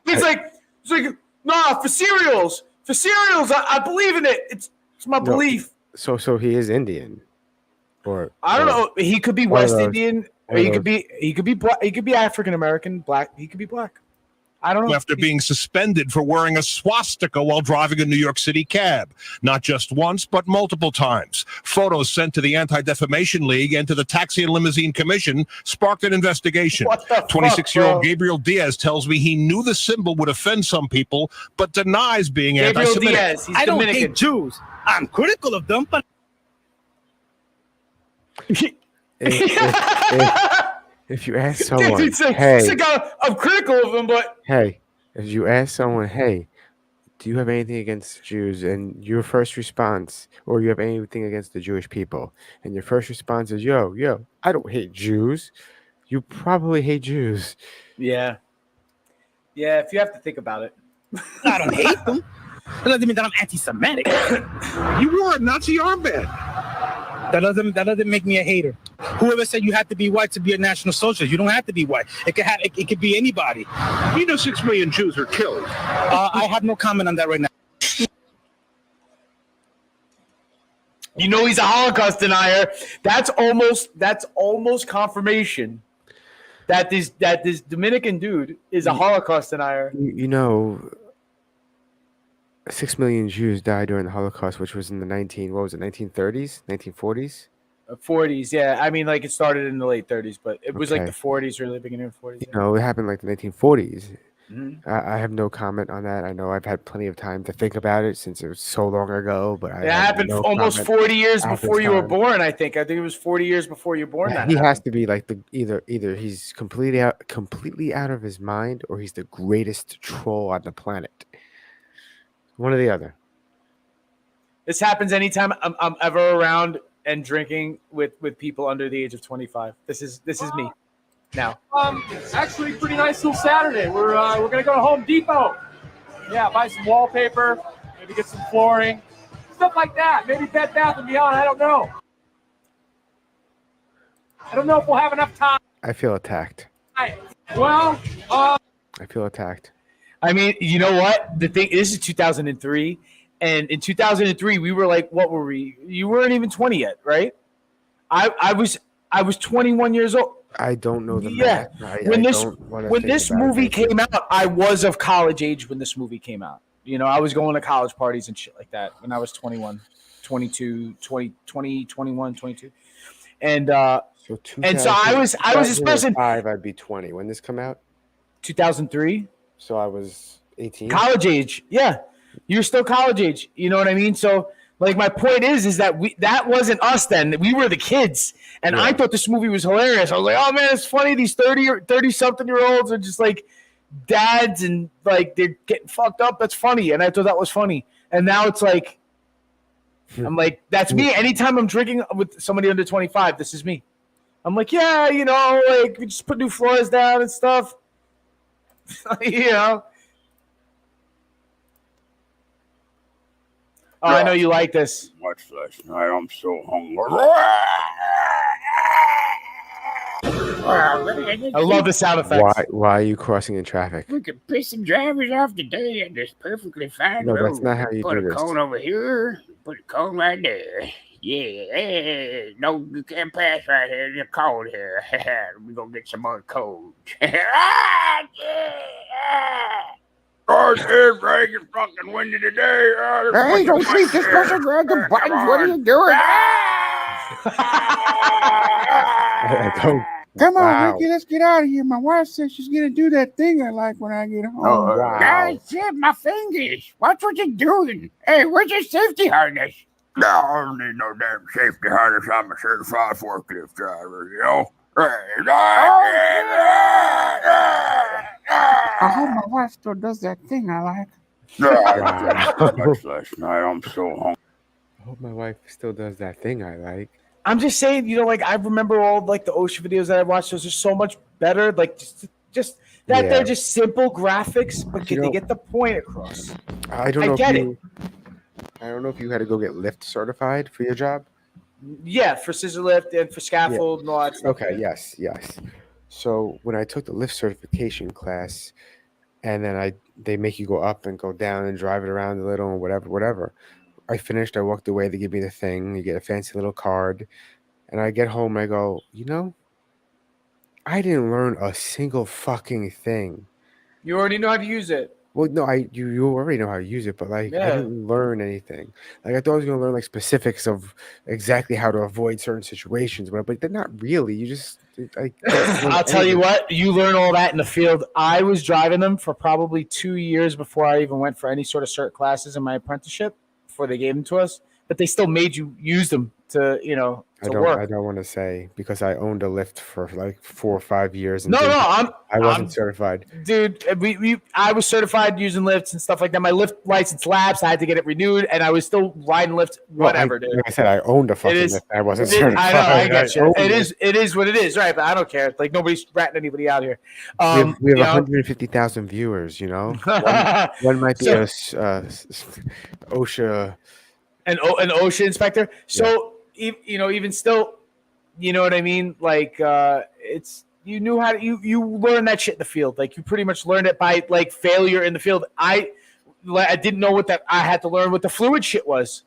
It's like, nah, for cereals, I believe in it. It's my belief. So he is Indian, or I don't know. He could be West Indian, or he could be black. He could be African American, black. He could be black. I don't know. After being suspended for wearing a swastika while driving a New York City cab. Not just once, but multiple times. Photos sent to the Anti-Defamation League and to the Taxi and Limousine Commission sparked an investigation. 26-year-old Gabriel Diaz tells me he knew the symbol would offend some people, but denies being anti-Semitic. Diaz, he's I don't Dominican. hate Jews. I'm critical of them, but if you ask someone, I'm critical of him, but if you ask someone, hey, do you have anything against Jews? And your first response, or you have anything against the Jewish people, and your first response is, yo, I don't hate Jews. You probably hate Jews. Yeah, if you have to think about it. I don't hate them. That doesn't mean that I'm anti-Semitic. You wore a Nazi armband. That doesn't make me a hater. Whoever said you have to be white to be a national socialist, you don't have to be white. It could be anybody. 6 million Jews were killed. I have no comment on that right now. You know he's a Holocaust denier. That's almost confirmation that this Dominican dude is a Holocaust denier. 6 million Jews died during the Holocaust, which was in the 1930s, 1940s? 40s, yeah. I mean, like, it started in the late 30s, but it was like the 40s, really beginning of the 40s. It happened like the 1940s. Mm-hmm. I have no comment on that. I know I've had plenty of time to think about it since it was so long ago, but it happened almost 40 years before you were born, I think. I think it was 40 years before you were born. He has to be like either he's completely out of his mind, or he's the greatest troll on the planet. One or the other. This happens anytime I'm ever around and drinking with people under the age of 25. This is me now. Actually, pretty nice little Saturday. We're gonna go to Home Depot. Yeah, buy some wallpaper, maybe get some flooring, stuff like that. Maybe Bed Bath and Beyond. I don't know. I don't know if we'll have enough time. I feel attacked. I feel attacked. I mean, you know what? The thing, this is 2003, and in 2003 we were like, what were we? You weren't even 20 yet, right? I was 21 years old. I don't know the math. When this movie came out, I was of college age when this movie came out. I was going to college parties and shit like that when I was 21, 22, 20, 21, 22. And so I was this person. I'd be 20 when this come out. 2003. So I was 18. College age. Yeah. You're still college age. You know what I mean? So, like, my point is that that wasn't us then. We were the kids. And I thought this movie was hilarious. I was like, oh, man, it's funny. These 30-something-year-olds are just, like, dads and, like, they're getting fucked up. That's funny. And I thought that was funny. And now it's like, I'm like, that's me. Anytime I'm drinking with somebody under 25, this is me. I'm like, yeah, like, we just put new floors down and stuff. Oh, I know you like this. Much last night, I'm so hungry. I love the sound effects. Why are you crossing in traffic? We could piss some drivers off today and it's perfectly fine. No, that's not how you put do this. Put a cone over here, put a cone right there. Yeah, no, you can't pass right here. You're cold here. We're going to get some more cold. Oh, it's raining fucking windy today. Hey, don't treat this person, grab the buttons. What are you doing? Come on, Ricky, let's get out of here. My wife says she's going to do that thing I like when I get home. Oh, wow. Guys, my fingers. Watch what you're doing. Hey, where's your safety harness? No, I don't need no damn safety harness. I'm a certified forklift driver, I hope my wife still does that thing I like. Much last night. I'm so hungry. I hope my wife still does that thing I like. I'm just saying, like I remember all like the ocean videos that I watched. Those are so much better. Like just that they're just simple graphics, but they get the point across. I don't know if you had to go get lift certified for your job. Yeah, for scissor lift and for scaffold and all that stuff. Okay, yes. So when I took the lift certification class, and then they make you go up and go down and drive it around a little and whatever. I finished. I walked away. They give me the thing. You get a fancy little card, and I get home. And I go, I didn't learn a single fucking thing. You already know how to use it. Well, no, you already know how to use it, but I didn't learn anything. Like I thought I was going to learn like specifics of exactly how to avoid certain situations, but they're not really. You just I'll tell you what, you learn all that in the field. I was driving them for probably 2 years before I even went for any sort of cert classes in my apprenticeship before they gave them to us, but they still made you use them to work. I don't want to say because I owned a lift for like 4 or 5 years. And I wasn't certified. Dude, I was certified using lifts and stuff like that. My lift license lapsed. I had to get it renewed, and I was still riding lifts, whatever, dude. Like I said, I owned a fucking lift. I wasn't certified. I know, I get you. It is what it is, right? But I don't care. Like nobody's ratting anybody out here. We have 150,000 viewers. One might be a OSHA, an OSHA inspector. So even still, you know what I mean? Like it's. You knew how to you learned that shit in the field. Like you pretty much learned it by like failure in the field. I didn't know I had to learn what the fluid shit was.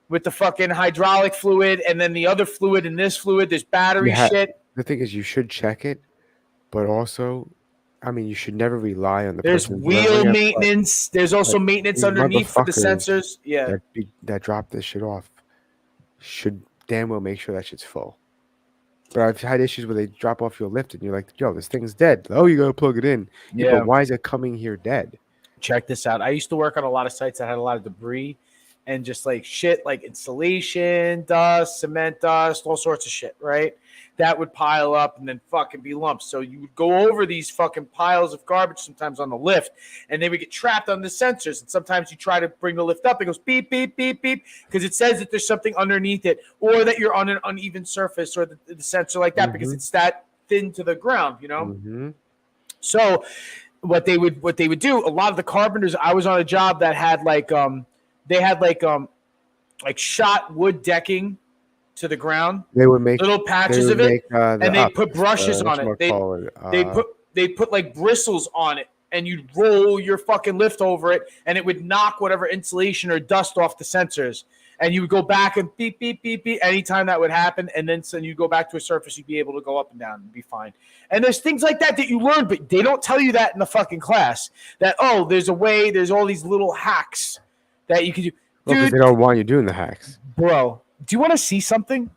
With the fucking hydraulic fluid and then the other fluid and this fluid, there's battery shit. The thing is you should check it, but also you should never rely on the There's wheel maintenance. There's also maintenance underneath for the sensors. Yeah. That drop this shit off should damn well make sure that shit's full. But I've had issues where they drop off your lift and you're like, yo, this thing's dead. Oh, you got to plug it in. Yeah. But why is it coming here dead? Check this out. I used to work on a lot of sites that had a lot of debris and just like shit, like insulation, dust, cement dust, all sorts of shit, right? That would pile up and then fucking be lumps. So you would go over these fucking piles of garbage sometimes on the lift and they would get trapped on the sensors. And sometimes you try to bring the lift up, it goes beep, beep, beep, beep, because it says that there's something underneath it or that you're on an uneven surface or the sensor like that because it's that thin to the ground, Mm-hmm. So what they would do, a lot of the carpenters, I was on a job that had like shot wood decking to the ground. They would make little patches of it, and they put brushes on it. They put like bristles on it, and you'd roll your fucking lift over it, and it would knock whatever insulation or dust off the sensors. And you would go back and beep, beep, beep, beep. Anytime that would happen, and then so you go back to a surface, you'd be able to go up and down and be fine. And there's things like that you learn, but they don't tell you that in the fucking class. That there's a way. There's all these little hacks that you can do. Because they don't want you doing the hacks, bro. Do you want to see something?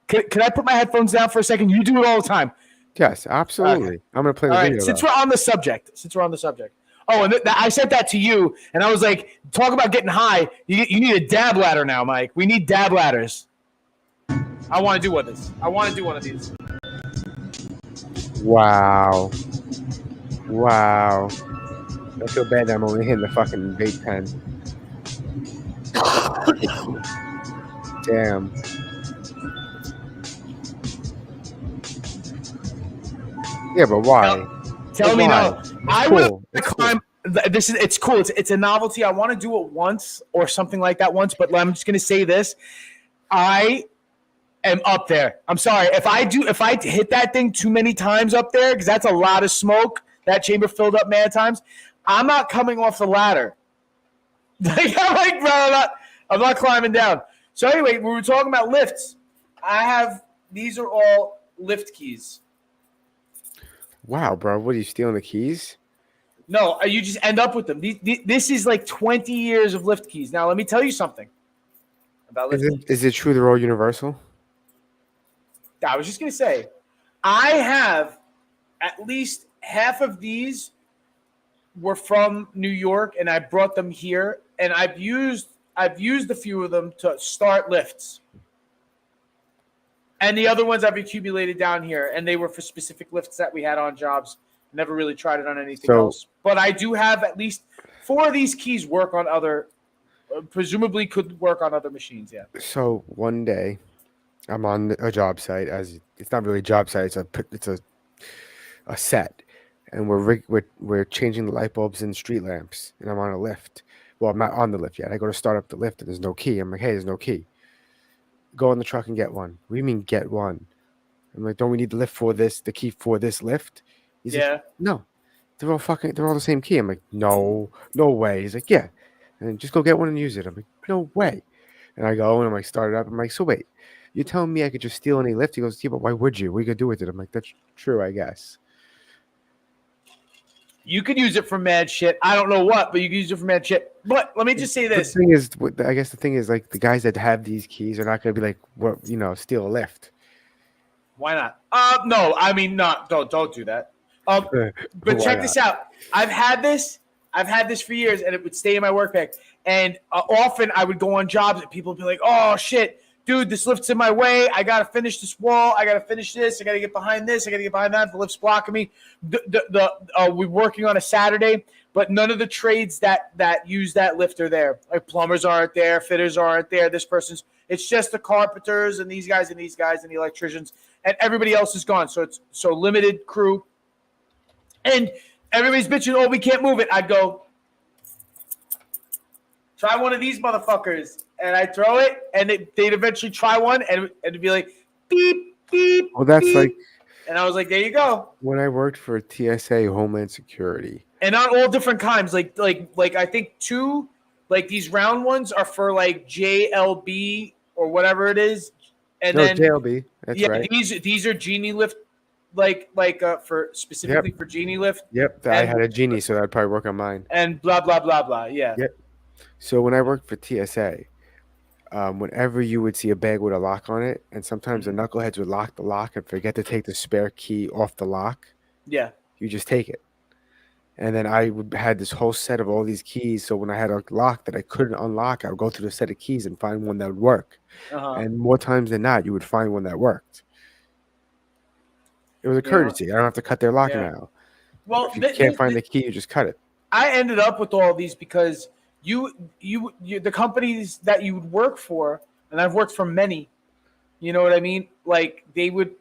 Can I put my headphones down for a second? You do it all the time. Yes, absolutely. Okay. I'm going to play the video. Since we're on the subject. Oh, and I said that to you, and I was like, talk about getting high. You need a dab ladder now, Mike. We need dab ladders. I want to do one of these. Wow. I feel bad that I'm only hitting the fucking vape pen. Damn. Yeah, but why? Tell me no. I will climb. It's cool. It's a novelty. I want to do it once or something like that once, but I'm just gonna say this. I am up there. I'm sorry. If I hit that thing too many times up there, because that's a lot of smoke, that chamber filled up mad times, I'm not coming off the ladder. I'm not climbing down. So anyway, we were talking about lifts. These are all lift keys. Wow, bro. What, are you stealing the keys? No, you just end up with them. This is like 20 years of lift keys. Now, let me tell you something about lift keys. Is it true they're all universal? I was just going to say, I have at least half of these were from New York, and I brought them here, and I've used a few of them to start lifts. And the other ones I've accumulated down here, and they were for specific lifts that we had on jobs. Never really tried it on anything else. But I do have at least 4 of these keys work on other, presumably could work on other machines. Yeah. So one day, I'm on a job site. As it's not really a job site. It's a set, and we're changing the light bulbs in street lamps, and I'm on a lift. Well, I'm not on the lift yet. I go to start up the lift, and there's no key. I'm like, hey, there's no key. Go in the truck and get one. What do you mean get one? I'm like, don't we need the lift for this? The key for this lift? He's like, no, they're all the same key. I'm like, no way. He's like, yeah, and just go get one and use it. I'm like, no way. And I go and I'm like, start it up. I'm like, so wait, you're telling me I could just steal any lift? He goes, yeah, but why would you? What are you gonna do with it? I'm like, that's true, I guess. You could use it for mad shit. I don't know what, but you can use it for mad shit. But let me just say this. The thing is, like, the guys that have these keys are not going to be like, what, steal a lift. Why not? No, I mean, not. Don't do that. But check this out. I've had this for years, and it would stay in my work bag. And often I would go on jobs, and people would be like, "Oh shit, dude, this lift's in my way. I gotta finish this wall. I gotta finish this. I gotta get behind this. I gotta get behind that. The lift's blocking me." We're working on a Saturday, but none of the trades that use that lift are there. Like plumbers aren't there, fitters aren't there. It's just the carpenters and these guys and the electricians, and everybody else is gone. So it's limited crew, and everybody's bitching. Oh, we can't move it. I'd go try one of these motherfuckers. And I throw it, and they'd eventually try one, and it'd be like, beep, beep, well, that's beep. like, and I was like, there you go. When I worked for TSA Homeland Security. And on all different kinds, like I think 2, like these round ones are for like JLB or whatever it is. And then JLB, that's right. These are Genie Lift, for specifically for Genie Lift. Yep, I had a Genie, so that'd probably work on mine. And blah, blah, blah, blah, yeah. Yep. So when I worked for TSA, whenever you would see a bag with a lock on it, and sometimes the knuckleheads would lock the lock and forget to take the spare key off the lock. Yeah. You just take it. And then I had this whole set of all these keys. So when I had a lock that I couldn't unlock, I would go through the set of keys and find one that would work. And more times than not, you would find one that worked. It was a courtesy. I don't have to cut their lock now. Well, if you can't find the key, you just cut it. I ended up with all these because you the companies that you would work for, and I've worked for many, you know what I mean? Like they would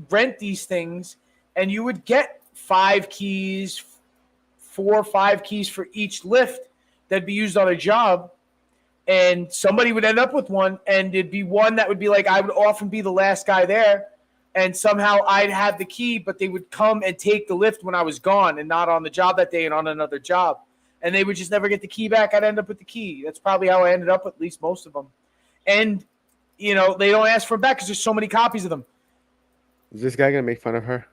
rent these things, and you would get 5 keys, 4 or 5 keys for each lift that'd be used on a job, and somebody would end up with one, and it'd be one that would be like, I would often be the last guy there, and somehow I'd have the key, but they would come and take the lift when I was gone and not on the job that day and on another job. And they would just never get the key back. I'd end up with the key. That's probably how I ended up with at least most of them. And, they don't ask for it back because there's so many copies of them. Is this guy going to make fun of her?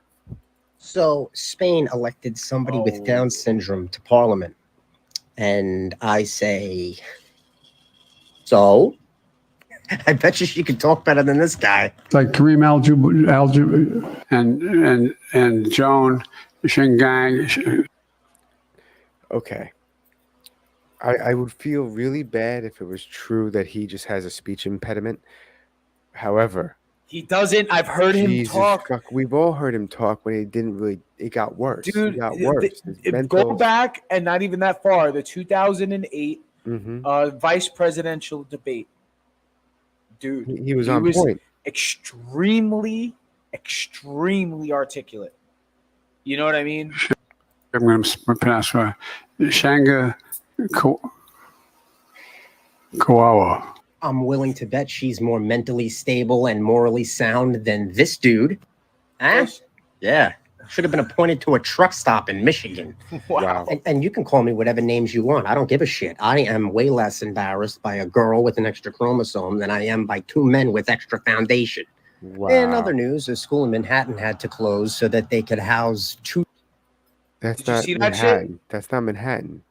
So Spain elected somebody with Down syndrome to parliament. And I say, so? I bet you she could talk better than this guy. Like Kareem and Joan Shingang. Okay. I would feel really bad if it was true that he just has a speech impediment. However, he doesn't. I've heard him talk. Fuck, we've all heard him talk, but it got worse. Dude, it got worse. Go back and not even that far. The 2008 vice presidential debate. Dude, he was on point. Extremely, extremely articulate. You know what I mean? I'm going to pronounce Shanga Kawawa. I'm willing to bet she's more mentally stable and morally sound than this dude. Huh? Yeah. Should have been appointed to a truck stop in Michigan. Wow. And you can call me whatever names you want. I don't give a shit. I am way less embarrassed by a girl with an extra chromosome than I am by 2 men with extra foundation. Wow. In other news, a school in Manhattan had to close so that they could house 2. That's not see that Manhattan. shit? That's not Manhattan.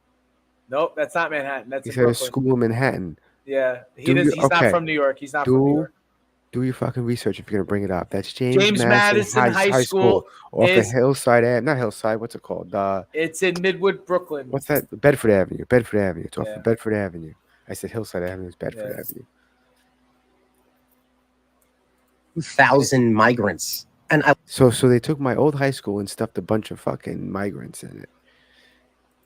Nope, that's not Manhattan. That's He in said a Brooklyn. school in Manhattan. Yeah, he's not from New York. He's not from New York. Do your fucking research if you're gonna bring it up. That's James Madison High School off the Hillside not Hillside. What's it called? It's in Midwood, Brooklyn. What's that? Bedford Avenue. Bedford Avenue. It's off of Bedford Avenue. I said Hillside Avenue. It's Bedford Avenue. 2,000 migrants. And So they took my old high school and stuffed a bunch of fucking migrants in it.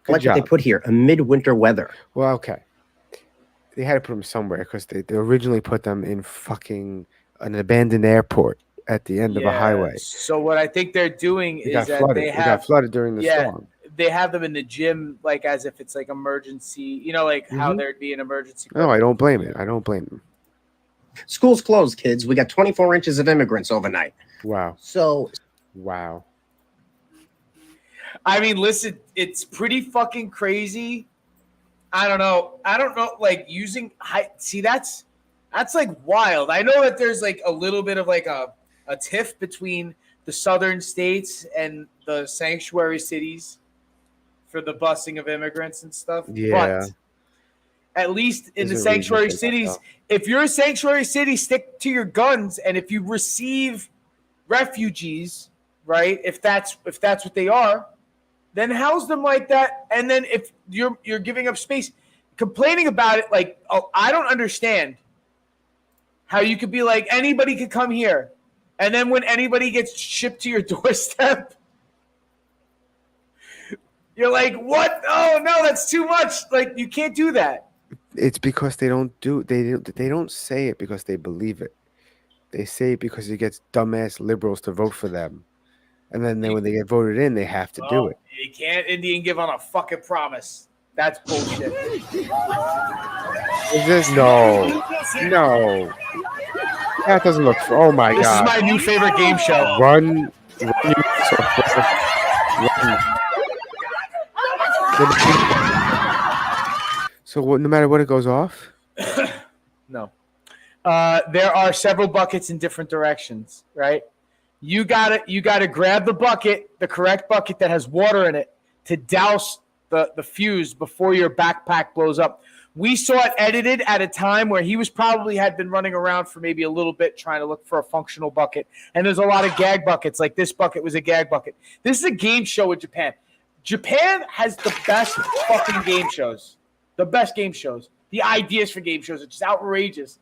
Good like what they job. put here, a midwinter weather. Well, okay. They had to put them somewhere because they originally put them in fucking an abandoned airport at the end of a highway. So what I think they're doing It is got that flooded. they It have got flooded during the storm. They have them in the gym, like as if it's like emergency. You know, like how Mhm. there'd be an emergency. No, I don't blame it. I don't blame them. School's closed, kids. We got 24 inches of immigrants overnight. Wow. So, wow. I mean, listen, it's pretty fucking crazy. I don't know. Like using see, that's like wild. I know that there's like a little bit of like a tiff between the southern states and the sanctuary cities for the busing of immigrants and stuff. Yeah. But at least in the Isn't really sanctuary good for that, cities, though. if you're a sanctuary city, stick to your guns. And if you receive refugees, right, if that's what they are, then house them like that. And then if you're giving up space, complaining about it, like, oh, I don't understand how you could be like, anybody could come here. And then when anybody gets shipped to your doorstep, you're like, what? Oh no, that's too much. Like, you can't do that. It's because they don't say it because they believe it. They say it because it gets dumbass liberals to vote for them. And then when they get voted in, they have to do it. You can't Indian give on a fucking promise. That's bullshit. Is this no? That doesn't look. Oh my This god! is my new favorite game show. Run. So no matter what, it goes off. No. There are several buckets in different directions, right? You gotta grab the bucket, the correct bucket that has water in it, to douse the fuse before your backpack blows up. We saw it edited at a time where he had been running around for maybe a little bit trying to look for a functional bucket. And there's a lot of gag buckets. Like this bucket was a gag bucket. This is a game show in Japan. Japan has the best fucking game shows. The best game shows. The ideas for game shows are just outrageous.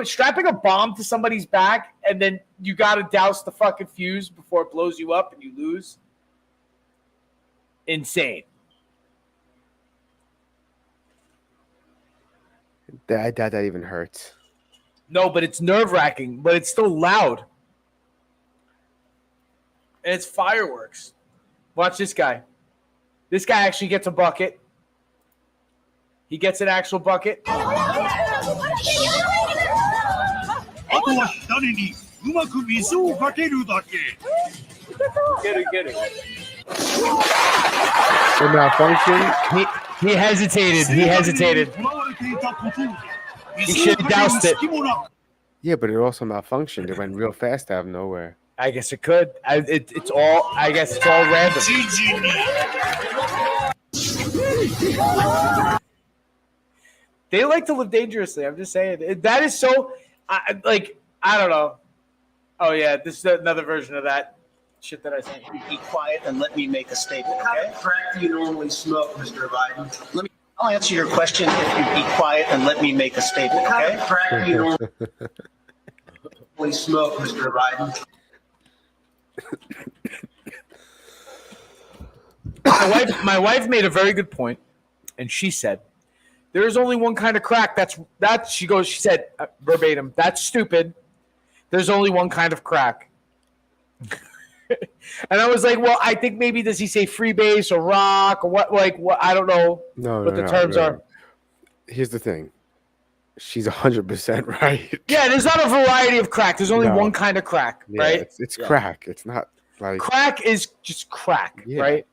Strapping a bomb to somebody's back, and then you got to douse the fucking fuse before it blows you up and you lose. Insane. I doubt that even hurts. No, but it's nerve-wracking, but it's still loud. And it's fireworks. Watch this guy. This guy actually gets a bucket. He gets an actual bucket. Get it. It malfunctioned. He hesitated. He should have doused it. Yeah, but it also malfunctioned. It went real fast out of nowhere. I guess it could. It's all random. They like to live dangerously. I'm just saying. That is so. I don't know. Oh yeah, this is another version of that shit that I said. Be quiet and let me make a statement. Okay? What kind of crack do you normally smoke, Mr. Biden? I'll answer your question if you be quiet and let me make a statement. Okay? What kind of crack do you normally smoke, Mr. Biden? My wife made a very good point, and she said, "There is only one kind of crack. She said verbatim, that's stupid. There's only one kind of crack." And I was like, well, I think maybe does he say freebase or rock or what? Like what? I don't know what the terms are. Here's the thing. She's 100% right. Yeah, there's not a variety of crack. There's only one kind of crack, right? It's crack. It's not like crack is just crack, right?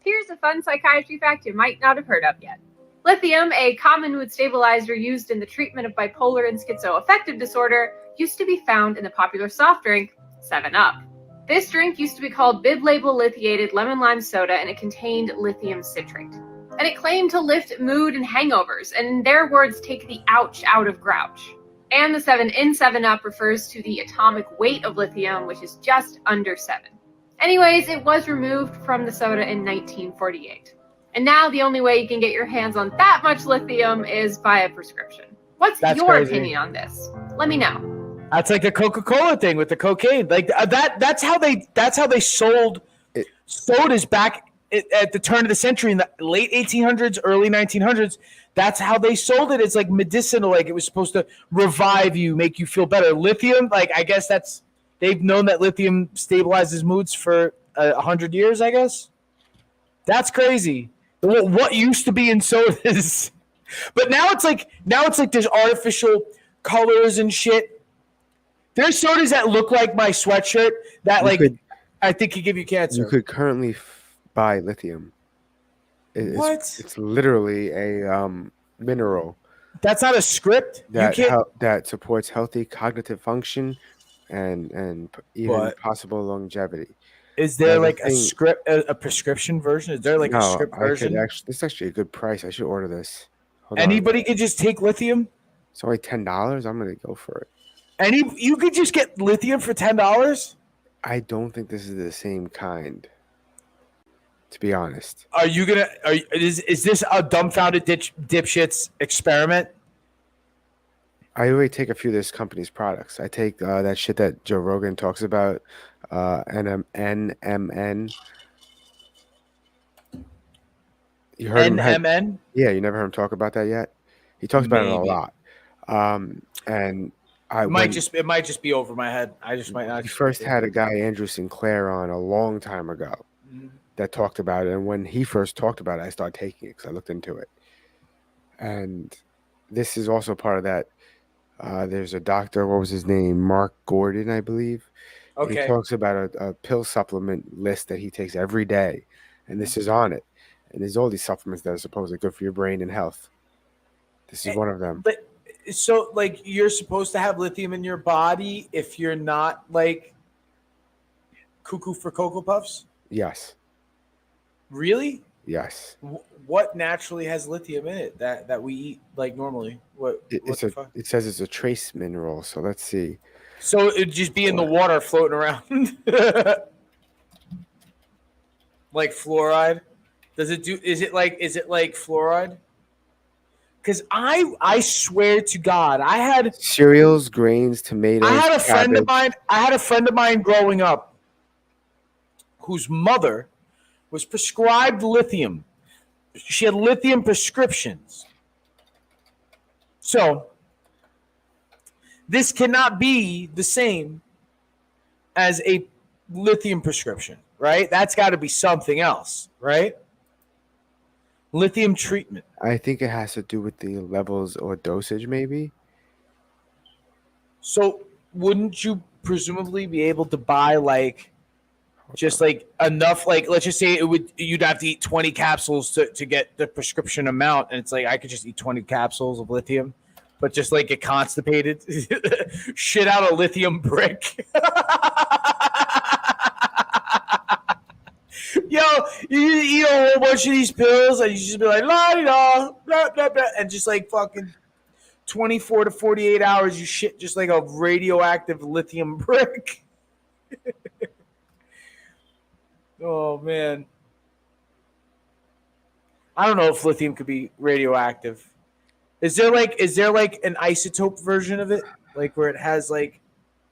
Here's a fun psychiatry fact you might not have heard of yet. Lithium, a common mood stabilizer used in the treatment of bipolar and schizoaffective disorder, used to be found in the popular soft drink 7-Up. This drink used to be called bib-label lithiated lemon lime soda, and it contained lithium citrate. And it claimed to lift mood and hangovers, and in their words, take the ouch out of grouch. And the 7 in 7-Up refers to the atomic weight of lithium, which is just under 7. Anyways, it was removed from the soda in 1948. And now the only way you can get your hands on that much lithium is via prescription. What's your opinion on this? Let me know. That's like the Coca-Cola thing with the cocaine. Like that's how they sold sodas back at the turn of the century in the late 1800s, early 1900s. That's how they sold it. It's like medicinal. Like it was supposed to revive you, make you feel better. Lithium, like I guess they've known that lithium stabilizes moods for 100 years. I guess that's crazy. What used to be in sodas, but now it's like there's artificial colors and shit. There's sodas that look like my sweatshirt that I think could give you cancer. You could currently buy lithium. It's literally a mineral. That's not a script. That supports healthy cognitive function and even possible longevity. Is there like a script, a prescription version? Is there like a script version? This is actually a good price. I should order this. Anybody could just take lithium? It's only $10. I'm gonna go for it. You could just get lithium for $10? I don't think this is the same kind. To be honest. Are you gonna? Is this a dumbfounded dipshits experiment? I already take a few of this company's products. I take that shit that Joe Rogan talks about, NMN. You heard NMN? Yeah, you never heard him talk about that yet. He talks about it a lot. And it might just be over my head. I just might not. He first had a guy, Andrew Sinclair, on a long time ago that talked about it. And when he first talked about it, I started taking it because I looked into it. And this is also part of that. There's a doctor, what was his name? Mark Gordon, I believe. Okay. He talks about a pill supplement list that he takes every day. And this is on it. And there's all these supplements that are supposedly good for your brain and health. This is one of them. But so, like, you're supposed to have lithium in your body if you're not, like, cuckoo for Cocoa Puffs? Yes. Really? Yes. What naturally has lithium in it that we eat, like, normally? It says it's a trace mineral, so let's see. So it'd just be in the water floating around? Like fluoride? Is it like fluoride? Because I swear to God, I had cereals, grains, tomatoes. I had a friend of mine growing up whose mother was prescribed lithium. She had lithium prescriptions. So this cannot be the same as a lithium prescription, right? That's got to be something else, right? Lithium treatment. I think it has to do with the levels or dosage, maybe. So wouldn't you presumably be able to buy like just like enough, like let's just say you'd have to eat 20 capsules to get the prescription amount, and it's like I could just eat 20 capsules of lithium, but just like get constipated, shit out a lithium brick. Yo, you eat a whole bunch of these pills and you just be like, la-di-da, blah, blah, blah, and just like fucking 24 to 48 hours, you shit just like a radioactive lithium brick. Oh, man. I don't know if lithium could be radioactive. Is there like an isotope version of it? Like where it has like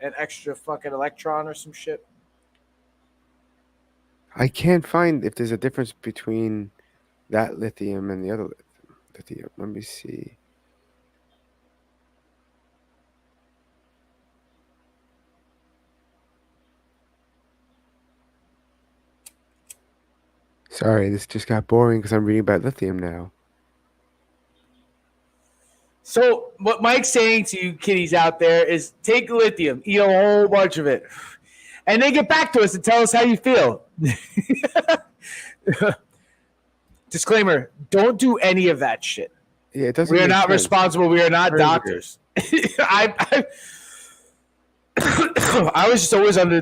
an extra fucking electron or some shit? I can't find if there's a difference between that lithium and the other lithium. Let me see. Sorry, this just got boring because I'm reading about lithium now. So what Mike's saying to you kiddies out there is take lithium, eat a whole bunch of it, and then get back to us and tell us how you feel. Disclaimer, don't do any of that shit. Yeah, it doesn't. We are not responsible. We are not doctors. I was just always under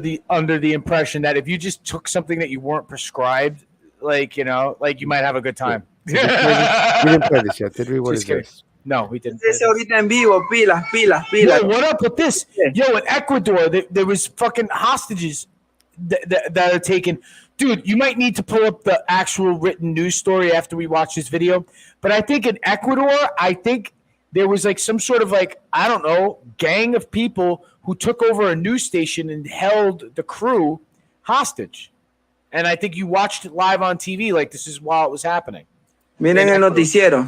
the impression that if you just took something that you weren't prescribed, like, you know, like you might have a good time. We didn't play this yet, did we? What is this? No, we didn't. Ahorita en vivo, pilas. Yo, what up with this? Yo, in Ecuador, there was fucking hostages that are taken. Dude, you might need to pull up the actual written news story after we watch this video. But I think in Ecuador, there was like some sort of like, I don't know, gang of people who took over a news station and held the crew hostage. And I think you watched it live on TV. Like, this is while it was happening. Miren el noticiero.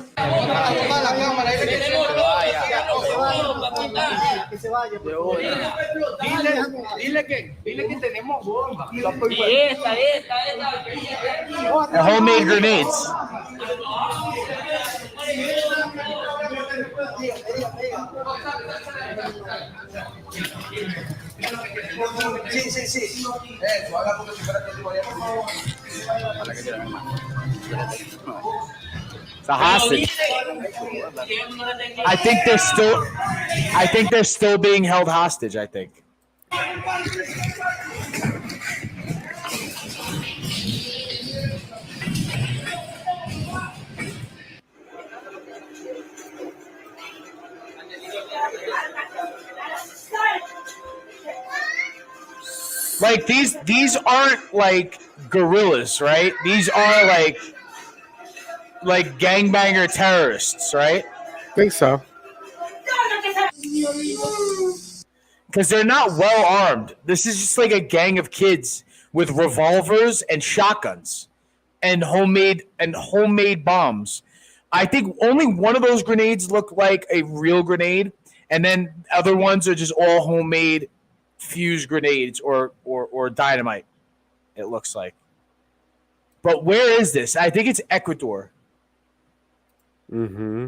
Homemade grenades. It's a hostage. I think they're still being held hostage, I think. Like these aren't like guerrillas, right? These are like gangbanger terrorists, right? I think so. Because they're not well armed. This is just like a gang of kids with revolvers and shotguns and homemade bombs. I think only one of those grenades look like a real grenade, and then other ones are just all homemade fuse grenades or dynamite, it looks like. But where is this? I think it's Ecuador. Mm-hmm.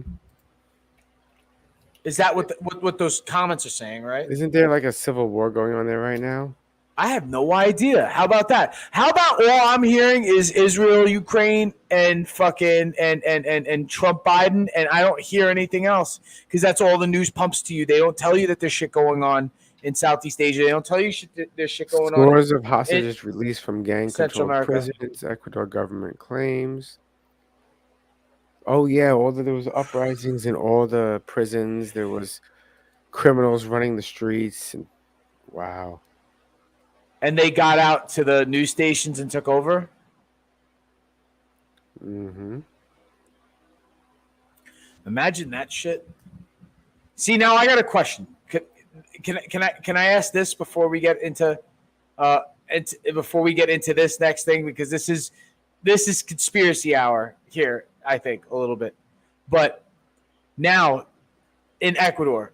Is that what those comments are saying, right? Isn't there like a civil war going on there right now? I have no idea. How about that? How about all I'm hearing is Israel, Ukraine, and fucking and Trump Biden, and I don't hear anything else because that's all the news pumps to you. They don't tell you that there's shit going on in Southeast Asia. They don't tell you there's shit going on. Scores of hostages released from gang-controlled America. prisons. Ecuador government claims. Oh yeah, there was uprisings in all the prisons. There was criminals running the streets. And, wow. And they got out to the news stations and took over. Mm-hmm. Imagine that shit. See, now I got a question. Can I ask this before we get into this next thing, because this is conspiracy hour here, I think, a little bit. But now in Ecuador,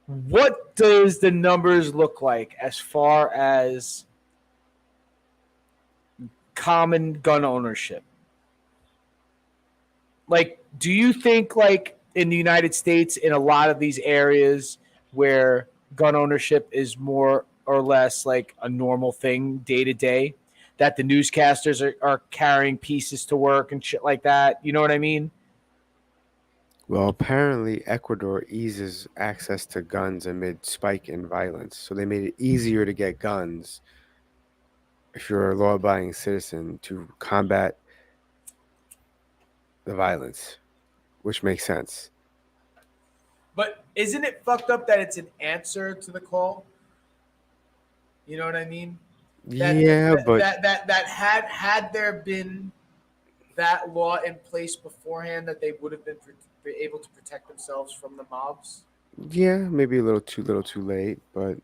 what does the numbers look like as far as common gun ownership? Like, do you think like in the United States, in a lot of these areas where gun ownership is more or less like a normal thing day to day, that the newscasters are carrying pieces to work and shit like that? You know what I mean? Well, apparently Ecuador eases access to guns amid spike in violence. So they made it easier to get guns if you're a law-abiding citizen to combat the violence, which makes sense. But isn't it fucked up that it's an answer to the call? You know what I mean? But had there been that law in place beforehand, that they would have been able to protect themselves from the mobs. Yeah, maybe a little too late, but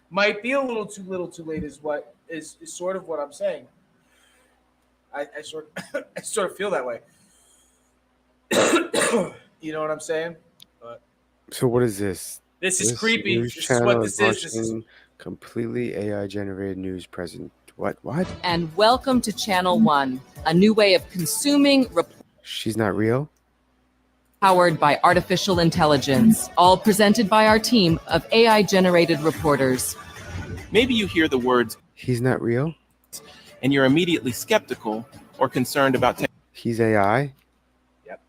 might be a little too late is what is sort of what I'm saying. I sort of feel that way. You know what I'm saying? But so what is this? This is creepy. News This is what this is. This is completely AI generated news present. What? And welcome to Channel 1, a new way of consuming She's not real? Powered by artificial intelligence, all presented by our team of AI generated reporters. Maybe you hear the words, "He's not real," and you're immediately skeptical or concerned about He's AI? Yep.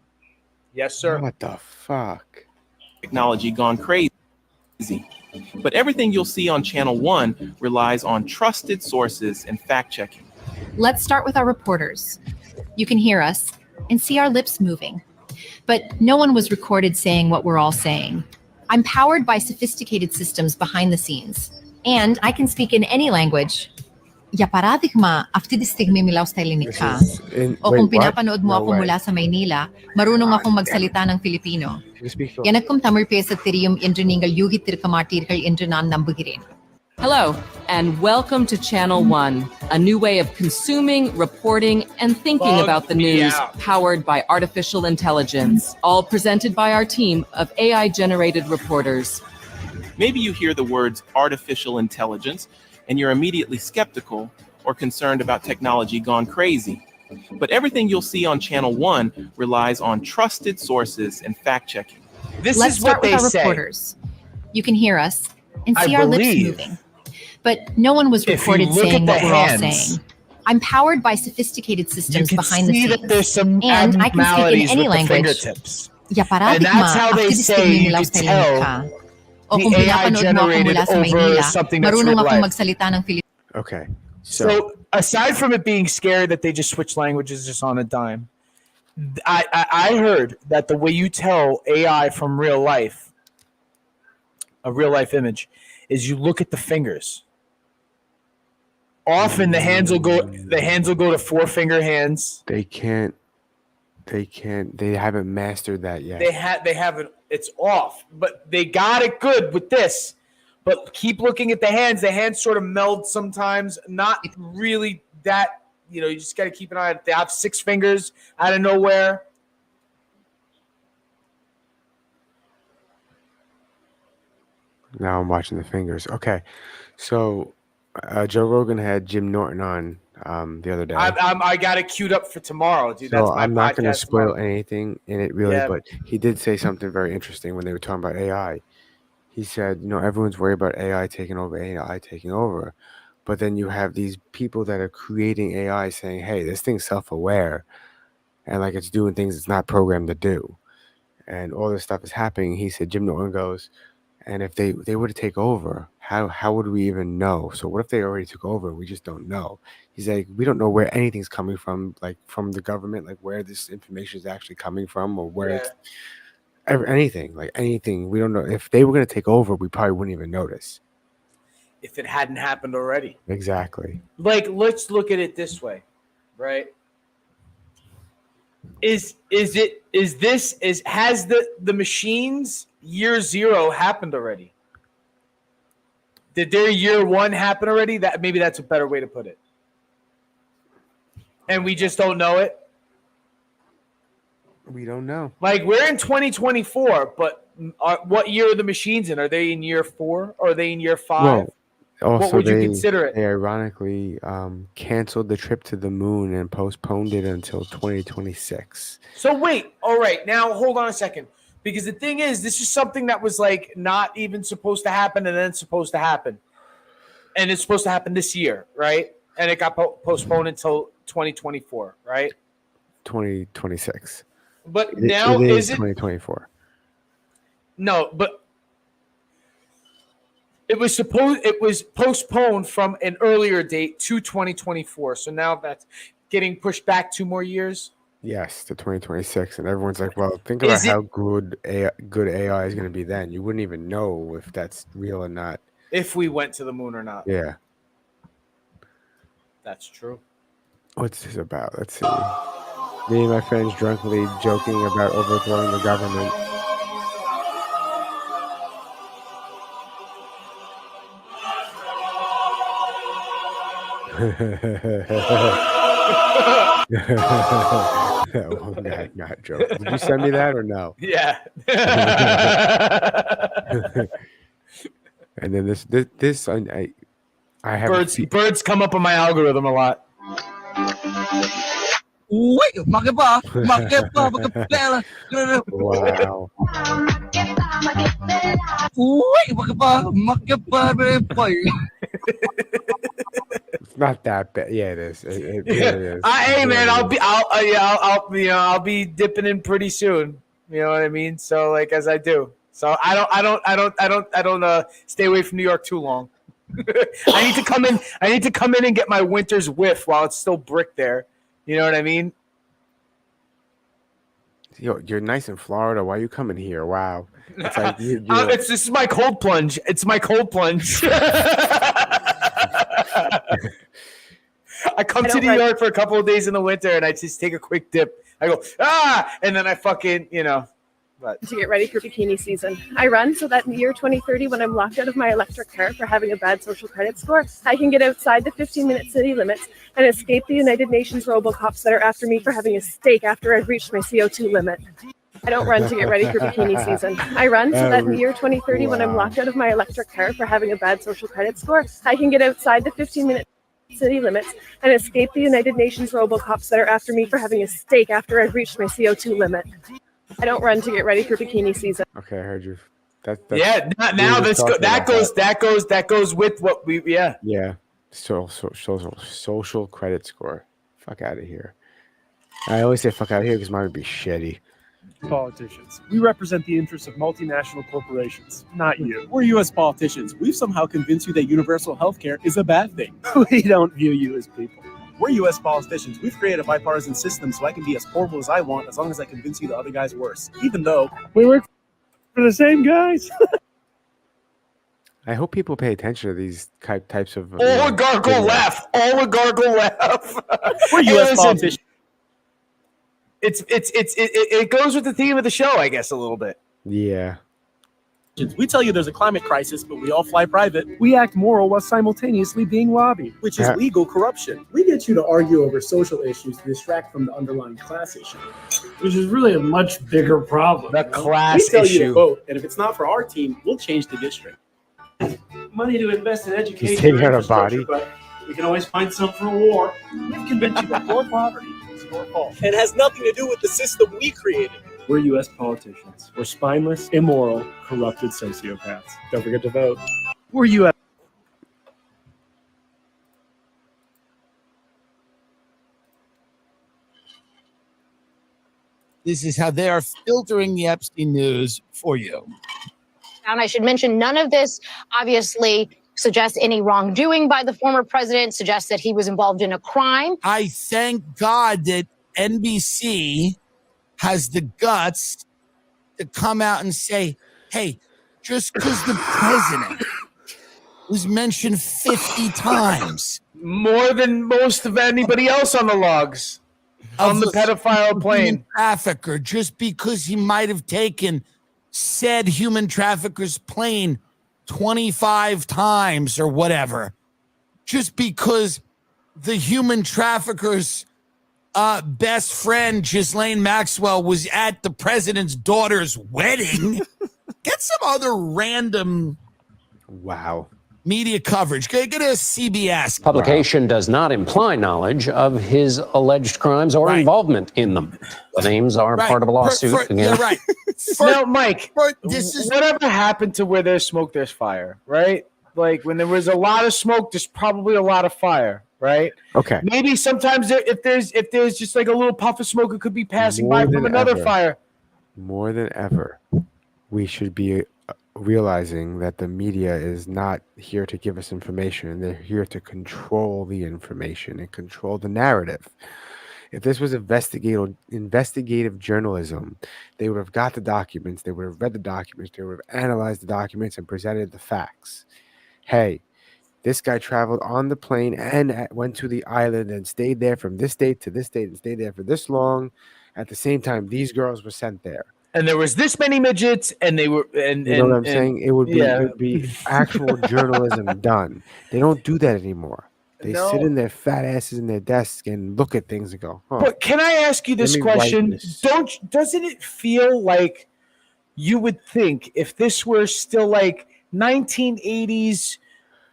Yes, sir. What the fuck? Technology gone crazy. But everything you'll see on Channel 1 relies on trusted sources and fact-checking. Let's start with our reporters. You can hear us and see our lips moving, but no one was recorded saying what we're all saying. I'm powered by sophisticated systems behind the scenes, and I can speak in any language. Για παράδειγμα, αυτή τη στιγμή μιλάω στα ελληνικά. O kung pinapanood mo ako mula sa Maynila, marunong akong magsalita ng Filipino. Yanagkum tamurpe sa tiriyum indriningal yugi tirkamatirkal indrinan nambugirin. Hello, and welcome to Channel 1, a new way of consuming, reporting, and thinking about the news powered by artificial intelligence, all presented by our team of AI-generated reporters. Maybe you hear the words artificial intelligence and you're immediately skeptical or concerned about technology gone crazy. But everything you'll see on Channel 1 relies on trusted sources and fact-checking. Let's start with our reporters. You can hear us and see our lips moving. But no one was recorded saying what we're all saying. I'm powered by sophisticated systems behind the scenes. That there's some and I can speak in any language. And that's how they say you can tell the AI generated over something that's real life. Okay. So aside from it being scary that they just switch languages just on a dime, I heard that the way you tell AI from real life, a real life image, is you look at the fingers. Often the hands will go to 4-finger hands. They haven't mastered that yet. They haven't. It's off, but they got it good with this. But keep looking at the hands. The hands sort of meld sometimes. Not really that. You just got to keep an eye on it. They have 6 fingers out of nowhere. Now I'm watching the fingers. Okay, so Joe Rogan had Jim Norton on the other day. I got it queued up for tomorrow, dude. So That's my I'm not going to podcast spoil tomorrow. anything in it, really, Yeah. but he did say something very interesting when they were talking about AI. He said, everyone's worried about AI taking over. But then you have these people that are creating AI saying, hey, this thing's self-aware and like it's doing things it's not programmed to do. And all this stuff is happening. He said, Jim Norton goes, and if they were to take over, how would we even know? So what if they already took over? We just don't know. He's like, we don't know where anything's coming from, like from the government, like where this information is actually coming from or where it's anything. We don't know. If they were going to take over, we probably wouldn't even notice. If it hadn't happened already. Exactly. Like, let's look at it this way, right? Has the machines year 0 happened already? Did their year 1 happen already? Maybe that's a better way to put it. And we just don't know it. We don't know. Like, we're in 2024, but what year are the machines in? Are they in year 4 or are they in year 5? Well, also, what would you consider it? They ironically canceled the trip to the moon and postponed it until 2026. So wait, all right, now hold on a second. Because the thing is, this is something that was like not even supposed to happen and then it's supposed to happen. And it's supposed to happen this year, right? And it got postponed until 2024, right? 2026. But now is it 2024? No, but it was postponed from an earlier date to 2024. So now that's getting pushed back 2 more years. Yes, to 2026, and everyone's like, "Well, think about how good AI is going to be then. You wouldn't even know if that's real or not. If we went to the moon or not." Yeah, that's true. What's this about? Let's see. Me and my friends drunkenly joking about overthrowing the government. Not joke. Did you send me that or no? Yeah. And then this I have birds come up on my algorithm a lot. Wow. It's not that bad. Yeah, it is. It really is. Hey man, I'll be dipping in pretty soon. You know what I mean? So like as I do. So I don't stay away from New York too long. I need to come in and get my winter's whiff while it's still brick there. You know what I mean? Yo, you're nice in Florida. Why are you coming here? Wow. It's like this is my cold plunge. It's my cold plunge. I come to New York for a couple of days in the winter, and I just take a quick dip. I go, and then I fucking, But. To get ready for bikini season. I run so that in the year 2030, when I'm locked out of my electric car for having a bad social credit score, I can get outside the 15-minute city limits and escape the United Nations robocops that are after me for having a steak after I've reached my CO2 limit. I don't run to get ready for bikini season. I run so that in the year 2030, when I'm locked out of my electric car for having a bad social credit score, I can get outside the 15-minute city limits and escape the United Nations robocops that are after me for having a steak after I've reached my CO2 limit. I don't run to get ready for bikini season. Okay, I heard you. That goes with what we Yeah. Social credit score. Fuck out of here. I always say fuck out of here because mine would be shitty. Politicians. We represent the interests of multinational corporations, not you. We're U.S. politicians. We've somehow convinced you that universal health care is a bad thing. We don't view you as people. We're U.S. politicians. We've created a bipartisan system so I can be as horrible as I want as long as I convince you the other guy's worse, even though we work for the same guys. I hope people pay attention to these types of oligarchical left. We're U.S. politicians. It goes with the theme of the show, I guess, a little bit. Yeah. We tell you there's a climate crisis, but we all fly private. We act moral while simultaneously being lobbied, which is legal corruption. We get you to argue over social issues to distract from the underlying class issue, which is really a much bigger problem. The class we tell issue. You to vote, and if it's not for our team, we'll change the district. Money to invest in education. He's taking out a body. But we can always find some for a war. We've convinced you that more poverty is your fault. It has nothing to do with the system we created. We're U.S. politicians. We're spineless, immoral, corrupted sociopaths. Don't forget to vote. We're U.S. This is how they are filtering the Epstein news for you. And I should mention, none of this obviously suggests any wrongdoing by the former president, suggests that he was involved in a crime. I thank God that NBC has the guts to come out and say, hey, just because the president was mentioned 50 times. More than most of anybody else on the logs. On the pedophile plane. Trafficker, just because he might have taken said human trafficker's plane 25 times or whatever. Just because the human trafficker's best friend, Ghislaine Maxwell, was at the president's daughter's wedding. Get some other random media coverage. Get a CBS. Publication does not imply knowledge of his alleged crimes or involvement in them. The names are part of a lawsuit. Now, Mike, whatever happened to where there's smoke, there's fire, right? Like when there was a lot of smoke, there's probably a lot of fire. Right. Okay. Maybe sometimes if there's just like a little puff of smoke, it could be passing by from another fire. More than ever, we should be realizing that the media is not here to give us information. They're here to control the information and control the narrative. If this was investigative journalism, they would have got the documents. They would have read the documents. They would have analyzed the documents and presented the facts. Hey, this guy traveled on the plane and went to the island and stayed there from this date to this date and stayed there for this long. At the same time, these girls were sent there. And there was this many midgets, and they were. And you know what I'm saying? It would be actual journalism done. They don't do that anymore. They sit in their fat asses in their desk and look at things and go, huh. But can I ask you this question? Doesn't it feel like you would think if this were still like 1980s,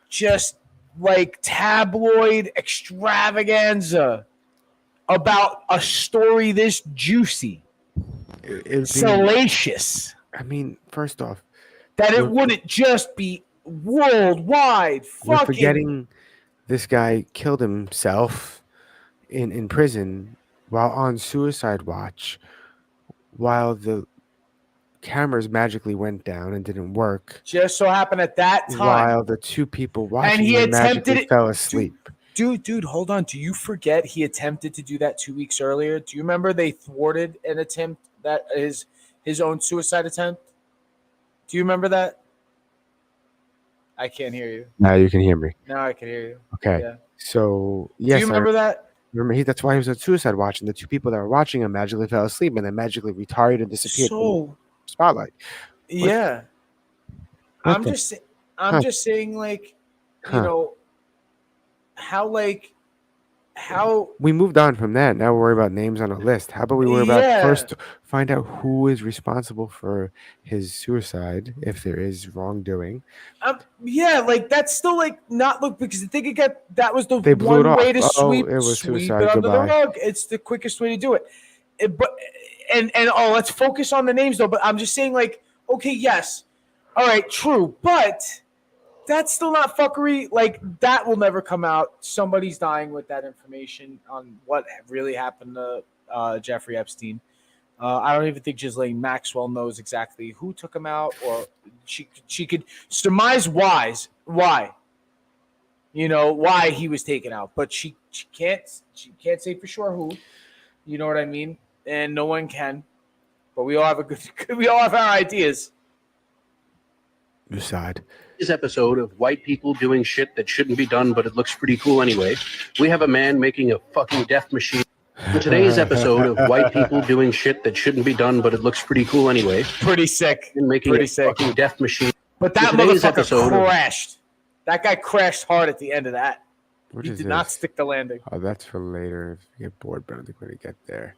just like tabloid extravaganza about a story this juicy, salacious? I mean, first off, that it wouldn't just be worldwide. We're forgetting this guy killed himself in prison while on suicide watch, while the cameras magically went down and didn't work. Just so happened at that time, while the two people watching magically fell asleep. Dude, hold on. Do you forget he attempted to do that 2 weeks earlier? Do you remember they thwarted an attempt that is his own suicide attempt? Do you remember that? I can't hear you. Now you can hear me. Now I can hear you. Okay. Yeah. So yes, do you remember that? Remember, that's why he was on suicide watch, and the two people that were watching him magically fell asleep and then magically retired and disappeared from the spotlight. Yeah, What I'm the- just Huh. saying, like, you Huh. know, how We moved on from that. Now we're worried about names on a list. How about we worry about first find out who is responsible for his suicide, if there is wrongdoing. yeah, like that's still like not look because I think that was the They blew it one way off. to Oh, sweep it was sweep suicide. it under Goodbye. the rug. It's the quickest way to do it. Let's focus on the names though. But I'm just saying, like, okay, yes, all right, true, but that's still not fuckery. Like that will never come out. Somebody's dying with that information on what really happened to Jeffrey Epstein. I don't even think Ghislaine Maxwell knows exactly who took him out, or she could surmise why, why he was taken out, but she can't say for sure who. You know what I mean? And no one can. But we all have we all have our ideas. Decide. This episode of white people doing shit that shouldn't be done, but it looks pretty cool anyway. We have a man making a fucking death machine. In today's episode of white people doing shit that shouldn't be done, but it looks pretty cool anyway. Pretty sick. And making a fucking death machine. But that In today's motherfucker episode of- crashed. That guy crashed hard at the end of that. What He is did not this? stick the landing. Oh, that's for later. If you get bored, but I don't think we're gonna get there.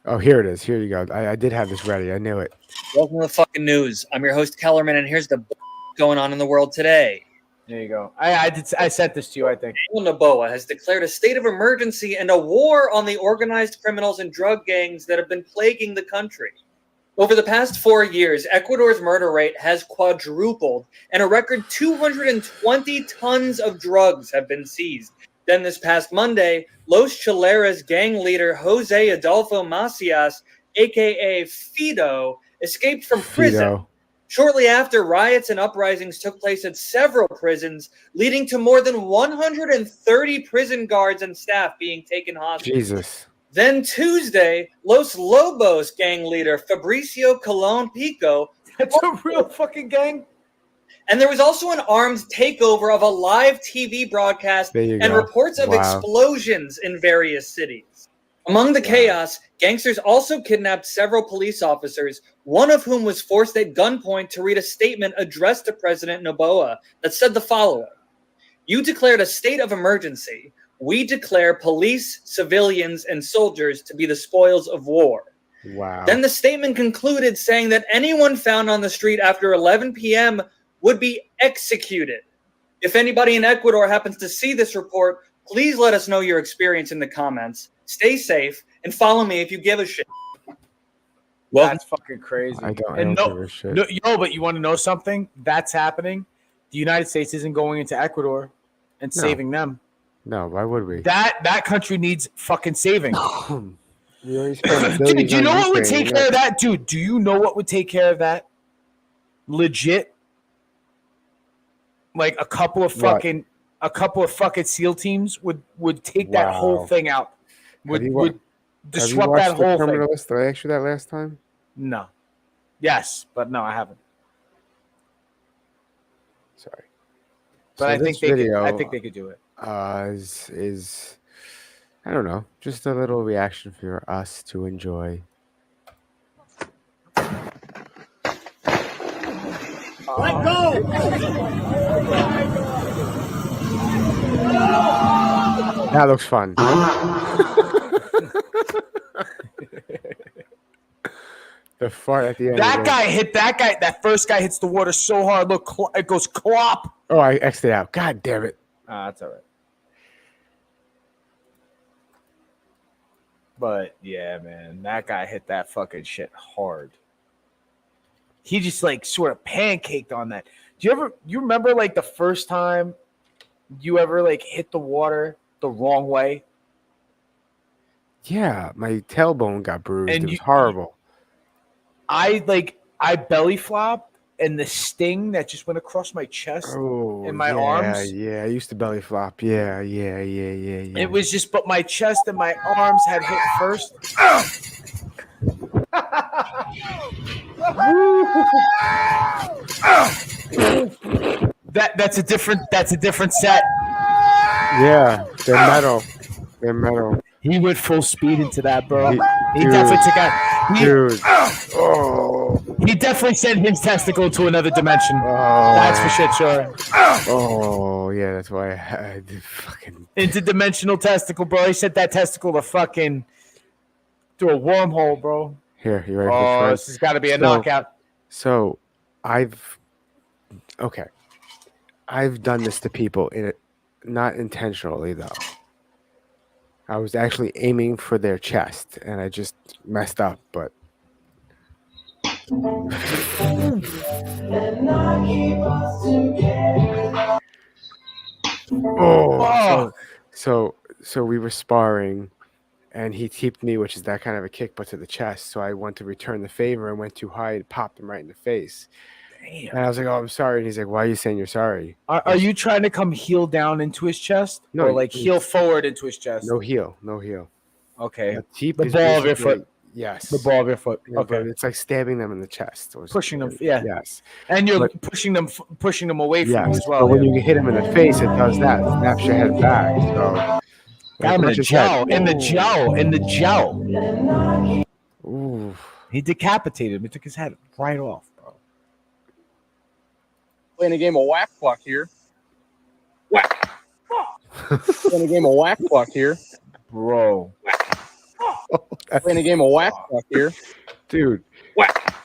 Oh, here it is. Here you go. I did have this ready. I knew it. Welcome to the fucking news. I'm your host, Kellerman, and here's the going on in the world today. There you go. I sent this to you, I think. Noboa has declared a state of emergency and a war on the organized criminals and drug gangs that have been plaguing the country. Over the past 4 years, Ecuador's murder rate has quadrupled, and a record 220 tons of drugs have been seized. Then this past Monday, Los Chileras gang leader Jose Adolfo Macias, aka Fido, escaped from prison. Fido. Shortly after, riots and uprisings took place at several prisons, leading to more than 130 prison guards and staff being taken hostage. Jesus. Then Tuesday, Los Lobos gang leader Fabricio Colon Pico. That's a real fucking gang. And there was also an armed takeover of a live TV broadcast There you and go. reports of Wow. explosions in various cities. Among the chaos, gangsters also kidnapped several police officers, one of whom was forced at gunpoint to read a statement addressed to President Noboa that said the following: "You declared a state of emergency. We declare police, civilians, and soldiers to be the spoils of war." Wow. Then the statement concluded saying that anyone found on the street after 11 p.m. would be executed. If anybody in Ecuador happens to see this report, please let us know your experience in the comments. Stay safe and follow me if you give a shit. Well, That's fucking crazy. I don't And give a shit. but you want to know something? That's happening. The United States isn't going into Ecuador and No. saving them. No, why would we? That country needs fucking saving. We already spent Dude, billions do you on know what would Ukraine. take care of that? Dude, do you know what would take care of that? Legit. Like a couple of What? fucking SEAL teams would take that whole Wow. thing out. Would Have you wa- would Have you disrupt watched that the whole thing. Criminalist? Did I ask you that last time? No. Yes, but no, I haven't. Sorry. But So I this think they could. video, I think they could do it. Is I don't know, just a little reaction for us to enjoy. Let go! That looks fun. The fart at the end. That of guy hit that guy. That first guy hits the water so hard. Look, it goes clop. Oh, I X'd it out. God damn it. That's all right. But yeah, man, that guy hit that fucking shit hard. He just like sort of pancaked on that. You remember like the first time you ever like hit the water the wrong way? Yeah, my tailbone got bruised. And It was you- horrible. I belly flopped and the sting that just went across my chest Oh, and my yeah, arms. Yeah, I used to belly flop. Yeah. It was just, but my chest and my arms had hit first. that's a different set. Yeah, they're metal. They're metal. He went full speed into that, bro. He Dude. definitely took out. Dude. He definitely sent his testicle to another dimension. Oh. That's for shit, sure. Oh, yeah, that's why I fucking... Interdimensional testicle, bro. He sent that testicle to fucking... through a wormhole, bro. Here, you ready for this has got to be a knockout. So, I've done this to people, not intentionally, though. I was actually aiming for their chest, and I just messed up, but... So we were sparring, and he teeped me, which is that kind of a kick, but to the chest. So I went to return the favor and went too high and popped him right in the face. Damn. And I was like, "Oh, I'm sorry." And he's like, "Why are you saying you're sorry?" Are you trying to come heel down into his chest? No, or like heel forward into his chest? No heel. Okay. The ball of your foot. Yes. The ball of your foot. Yeah, Okay. but it's like stabbing them in the chest. Or Pushing them. Yeah. Yes. And you're pushing them away from you as well. But when you hit him in the face, it does that. It snaps your head back. So. Got him in the jaw. In the jaw. Ooh. He decapitated him. He took his head right off, bro. Playing a game of whack fuck here. Whack. Playing a game of whack fuck here. Bro. Playing a game of whack fuck here. Dude. Whack.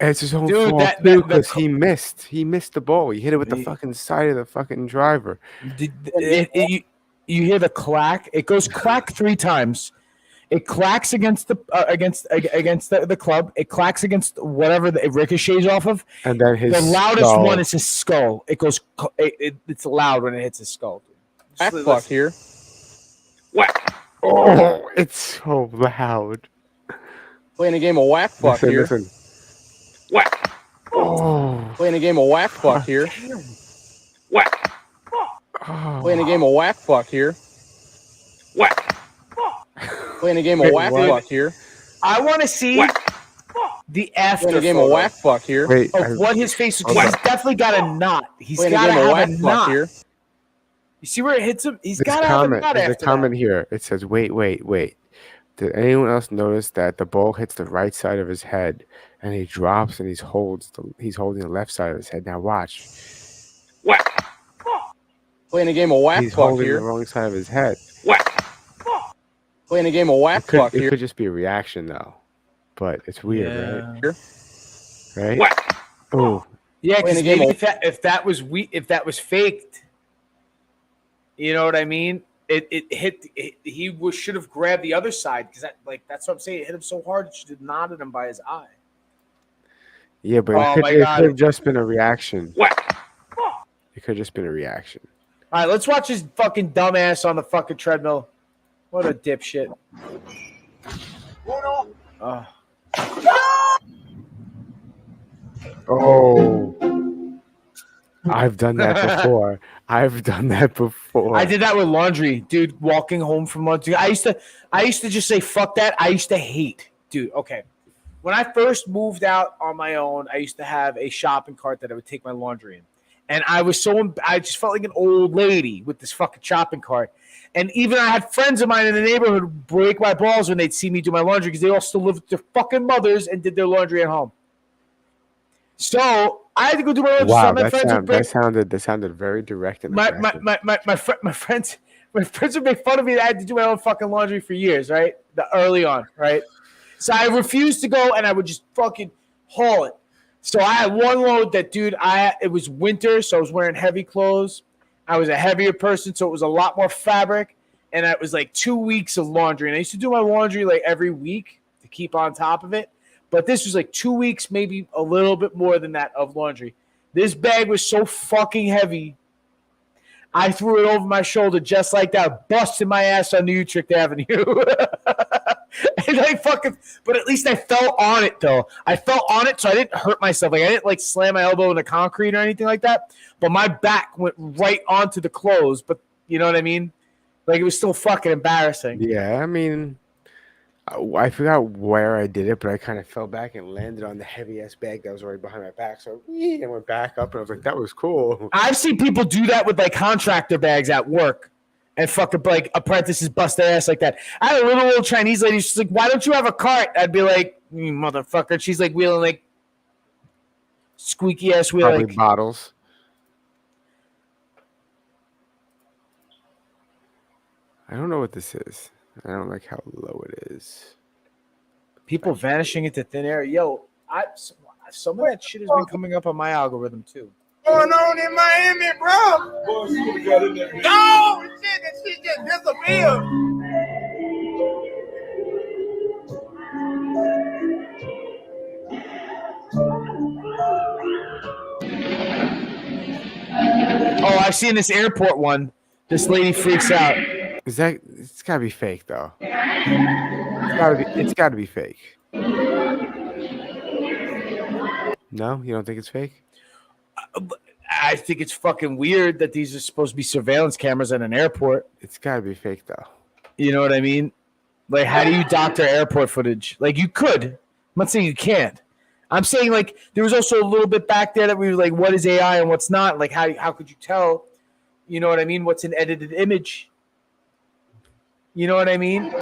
It's his own fault too, because he missed. He missed the ball. He hit it with the fucking side of the fucking driver. You hear the clack. It goes clack 3 times. It clacks against the club. It clacks against whatever it ricochets off of. And then his the loudest skull. one is his skull. It goes. It's loud when it hits his skull. Whack fuck here. Whack. Oh, it's so loud. Playing a game of whack fuck here. Listen. Whack. Oh. Playing a game of whack fuck here. Whack. Playing a game of whack fuck here. Whack. Playing a game of whack fuck here. I want to see the after. Playing a game of whack fuck here. Wait, of what his face. He's definitely got a knot. He's Playing got to a game of have whack a fuck knot. here. You see where it hits him? He's This got to have a knot There's after a comment here. It says, wait. Did anyone else notice that the ball hits the right side of his head and he drops and he's holding the left side of his head? Now watch. Whack. Playing a game of whack He's fuck holding here. the wrong side of his head. Whack. Playing a game of whack fuck It here. could just be a reaction though, but it's weird, right? Right? Whack. Oh, Yeah, Playing because a game maybe of- if that was faked, you know what I mean? He should have grabbed the other side because that's what I'm saying. It hit him so hard it should have knotted him by his eye. yeah, but Oh it my could God. have just been a reaction. Whack. It could have just been a reaction. All right, let's watch his fucking dumbass on the fucking treadmill. What a dipshit. Oh, I've done that before. I did that with laundry, dude. Walking home from laundry, I used to just say fuck that. I used to hate, dude. Okay, when I first moved out on my own, I used to have a shopping cart that I would take my laundry in, and I just felt like an old lady with this fucking shopping cart. And even I had friends of mine in the neighborhood break my balls when they'd see me do my laundry because they all still lived with their fucking mothers and did their laundry at home. So I had to go do my laundry. Wow, So my friends would break. that sounded very direct and My aggressive. my friends would make fun of me that I had to do my own fucking laundry for years, right? Early on, right? So I refused to go, and I would just fucking haul it. So I had one load that, dude, it was winter, so I was wearing heavy clothes. I was a heavier person, so it was a lot more fabric, and it was like 2 weeks of laundry. And I used to do my laundry like every week to keep on top of it. But this was like 2 weeks, maybe a little bit more than that of laundry. This bag was so fucking heavy. I threw it over my shoulder just like that, busted my ass on New Utrecht Avenue. And but at least I fell on it though. I fell on it, so I didn't hurt myself. Like I didn't like slam my elbow in the concrete or anything like that. But my back went right onto the clothes. But you know what I mean? Like it was still fucking embarrassing. Yeah, I mean, I forgot where I did it, but I kind of fell back and landed on the heavy ass bag that was already behind my back. So I went back up, and I was like, "That was cool." I've seen people do that with like contractor bags at work. and fucking like apprentices bust their ass like that. I had a little old Chinese lady. She's like, "Why don't you have a cart?" I'd be like, "Motherfucker!" She's like wheeling like squeaky ass wheel, Probably like bottles. I don't know what this is. I don't like how low it is. People vanishing into thin air. Yo, some of that shit has been coming up on my algorithm too. Going on in Miami, bro? No, shit, that shit just disappeared. Oh, I've seen this airport one. This lady freaks out. Is that? It's gotta be fake though. It's gotta be fake. No, you don't think it's fake? I think it's fucking weird that these are supposed to be surveillance cameras at an airport. It's gotta be fake though. You know what I mean? Like, how do you doctor airport footage? Like, you could. I'm not saying you can't. I'm saying, like, there was also a little bit back there that we were like, what is AI and what's not? Like, how could you tell? You know what I mean? What's an edited image? You know what I mean?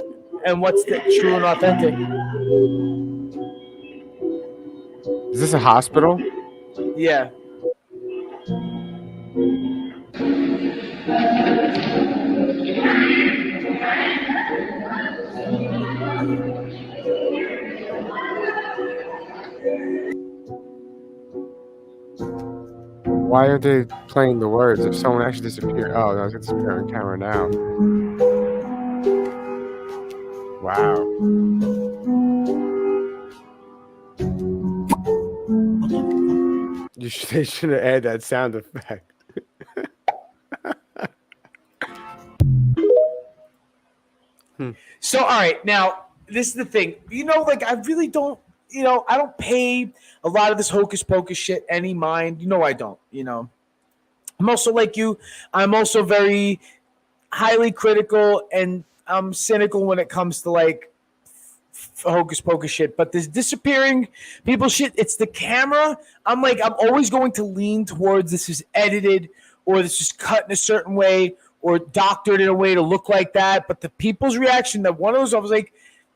And what's the true and authentic? Is this a hospital? Yeah. Why are they playing the words? If someone actually disappeared, oh, no, it's gonna disappear on camera now. Wow. They should have added that sound effect. So, all right, now this is the thing. You know, like, I really don't. You know, I don't pay a lot of this hocus pocus shit any mind. You know, I don't. You know, I'm also like you. I'm also very highly critical and I'm cynical when it comes to like hocus pocus shit. But this disappearing people shit, it's the camera. I'm always going to lean towards this is edited or this is cut in a certain way or doctored in a way to look like that. But the people's reaction, that one of those, I was like,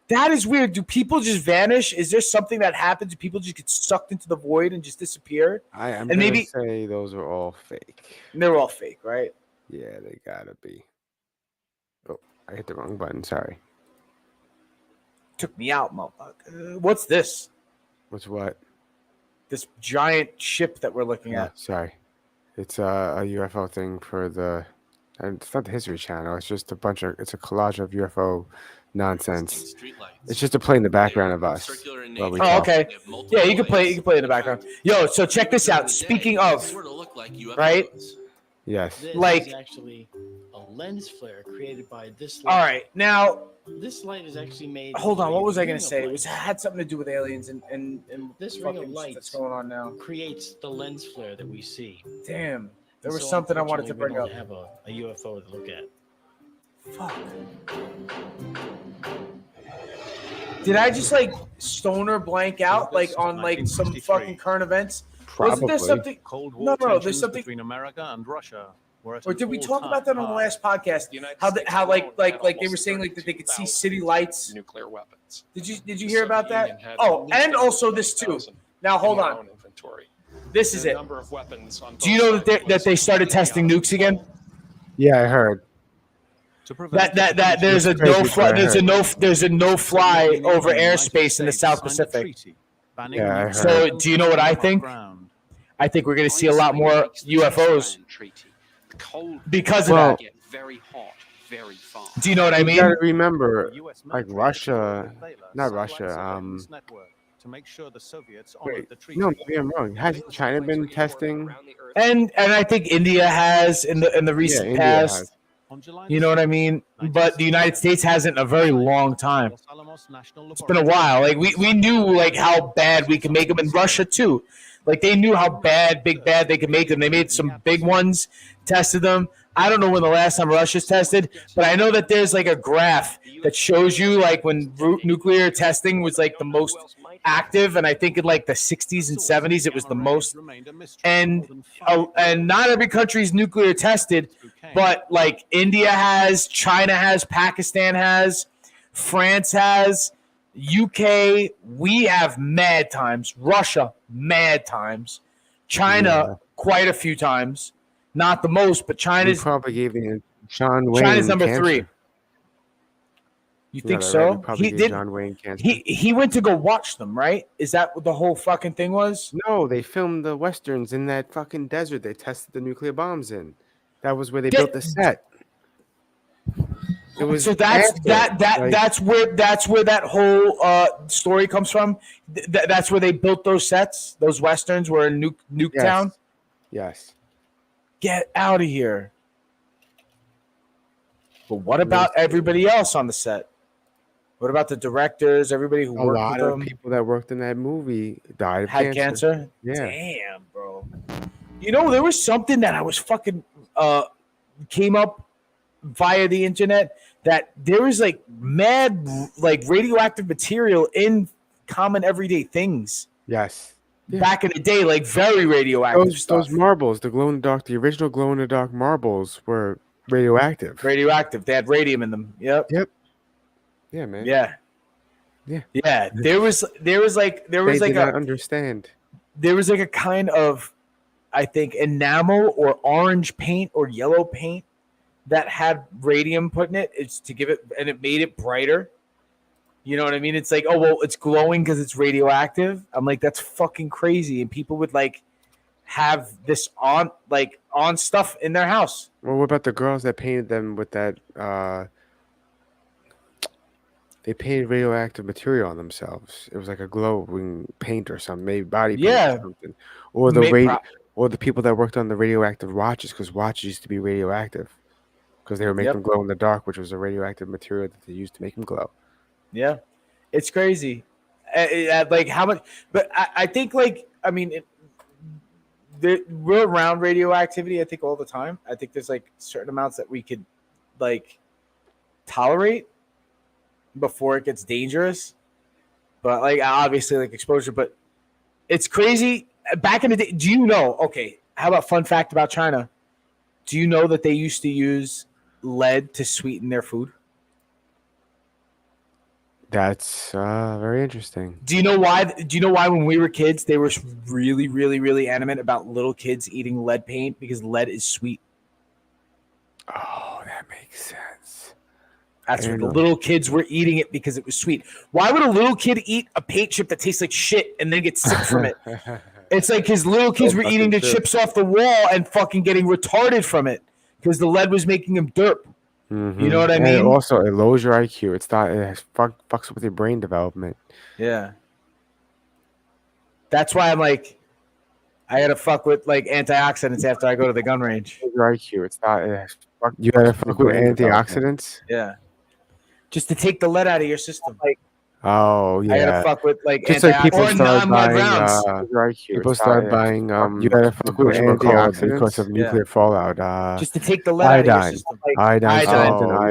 that is weird. Do people just vanish? Is there something that happens? Do people just get sucked into the void and just disappear? I'm gonna maybe say those are all fake. They're all fake, right? Yeah, they gotta be. Oh, I hit the wrong button. Sorry. Took me out, motherfucker. What's this? What's what? This giant ship that we're looking at. Sorry. It's a UFO thing for the. And it's not the History Channel. It's just it's a collage of UFO nonsense. It's just a play in the background of us. Oh, okay. Yeah, you can play. You can play in the background. Yo, so check this out. Speaking of, right? Yes. This is actually a lens flare created by this light. All right, now this light is actually made. Hold on, what was I going to say? It had something to do with aliens and this ring of light that's going on now creates the lens flare that we see. Damn, there was something I wanted to bring up. We don't have a UFO to look at. Fuck. Did I just like stoner blank out like on like some fucking current events? Probably. Wasn't there something? Cold War No, there's something between America and Russia. Or did we talk about that on the last podcast? How like they were saying like that they could see city lights, nuclear weapons. Did you hear about that? Oh, and also this too. Now hold on. This is it. Do you know that they started testing nukes again? Yeah, I heard. That there's a no fly over airspace in the South Pacific. Yeah, I heard. So do you know what I think? I think we're going to see a lot more UFOs because of that. Do you know what I mean? You gotta remember, like Russia, not Russia. To make sure the Soviets Wait, no, maybe I'm wrong. Has China been testing? And I think India has in the recent past. You know what I mean? But the United States hasn't in a very long time. It's been a while. Like we knew like how bad we could make them in Russia too. Like they knew how bad they could make them. They made some big ones, tested them. I don't know when the last time Russia's tested, but I know that there's like a graph that shows you like when nuclear testing was like the most active, and I think in like the 60s and 70s it was the most. And not every country is nuclear tested, but like India has, China has, Pakistan has, France has, UK, we have mad times, Russia mad times, China quite a few times, not the most, but China's probably gave John Wayne. China's number cancer. 3. You think so? He did. John Wayne cancer. He went to go watch them, right? Is that what the whole fucking thing was? No, they filmed the westerns in that fucking desert. They tested the nuclear bombs in. That was where they built the set. It was so that's that's where that whole story comes from. That's where they built those sets. Those westerns were in Nuketown. Yes. Get out of here. But what about everybody else on the set? What about the directors? Everybody who worked with them? A lot of people that worked in that movie died of cancer. Yeah. Damn, bro. You know, there was something that I was fucking came up via the internet that there was like mad like radioactive material in common everyday things. Yes. Back in the day, like very radioactive stuff. Those marbles, the original glow in the dark marbles were radioactive. Radioactive. They had radium in them. Yep. Yeah, man. Yeah. Yeah. There was like understand. There was like a kind of, I think, enamel or orange paint or yellow paint that had radium put in it. It's to give it, and it made it brighter. You know what I mean? It's like, oh well, it's glowing because it's radioactive. I'm like, that's fucking crazy. And people would like have this on stuff in their house. Well, what about the girls that painted them with that? They painted radioactive material on themselves. It was like a glowing paint or something, maybe body paint or something. Or the people that worked on the radioactive watches, because watches used to be radioactive, because they were making them glow in the dark, which was a radioactive material that they used to make them glow. Yeah, it's crazy. Like how much? But I think like we're around radioactivity. I think all the time. I think there's like certain amounts that we could like tolerate before it gets dangerous, but like obviously like exposure, but it's crazy. Back in the day, do you know, okay, how about fun fact about China? Do you know that they used to use lead to sweeten their food? That's very interesting. Do you know why when we were kids they were really, really, really adamant about little kids eating lead paint? Because lead is sweet. Oh, that makes sense. That's what the little kids were eating it, because it was sweet. Why would a little kid eat a paint chip that tastes like shit and then get sick from it? It's like his little kids were eating the chips off the wall and fucking getting retarded from it because the lead was making them derp. Mm-hmm. You know what I and mean? It lowers your IQ. It fucks with your brain development. Yeah. That's why I'm like, I gotta fuck with like antioxidants after I go to the gun range. Your IQ. You gotta fuck with antioxidants. Yeah. Just to take the lead out of your system. Like, oh yeah. I gotta fuck with like just like people start buying. People start buying. You gotta fuck with antioxidants because of nuclear fallout. Just to take the lead out of your system. Like, iodine. I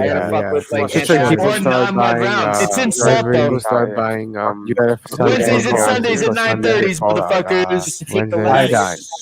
gotta fuck with like just like people start buying. It's in salt though. People start buying. You gotta fuck with Wednesdays and Sundays at 9:30, motherfuckers. Just to take the lead out of your system.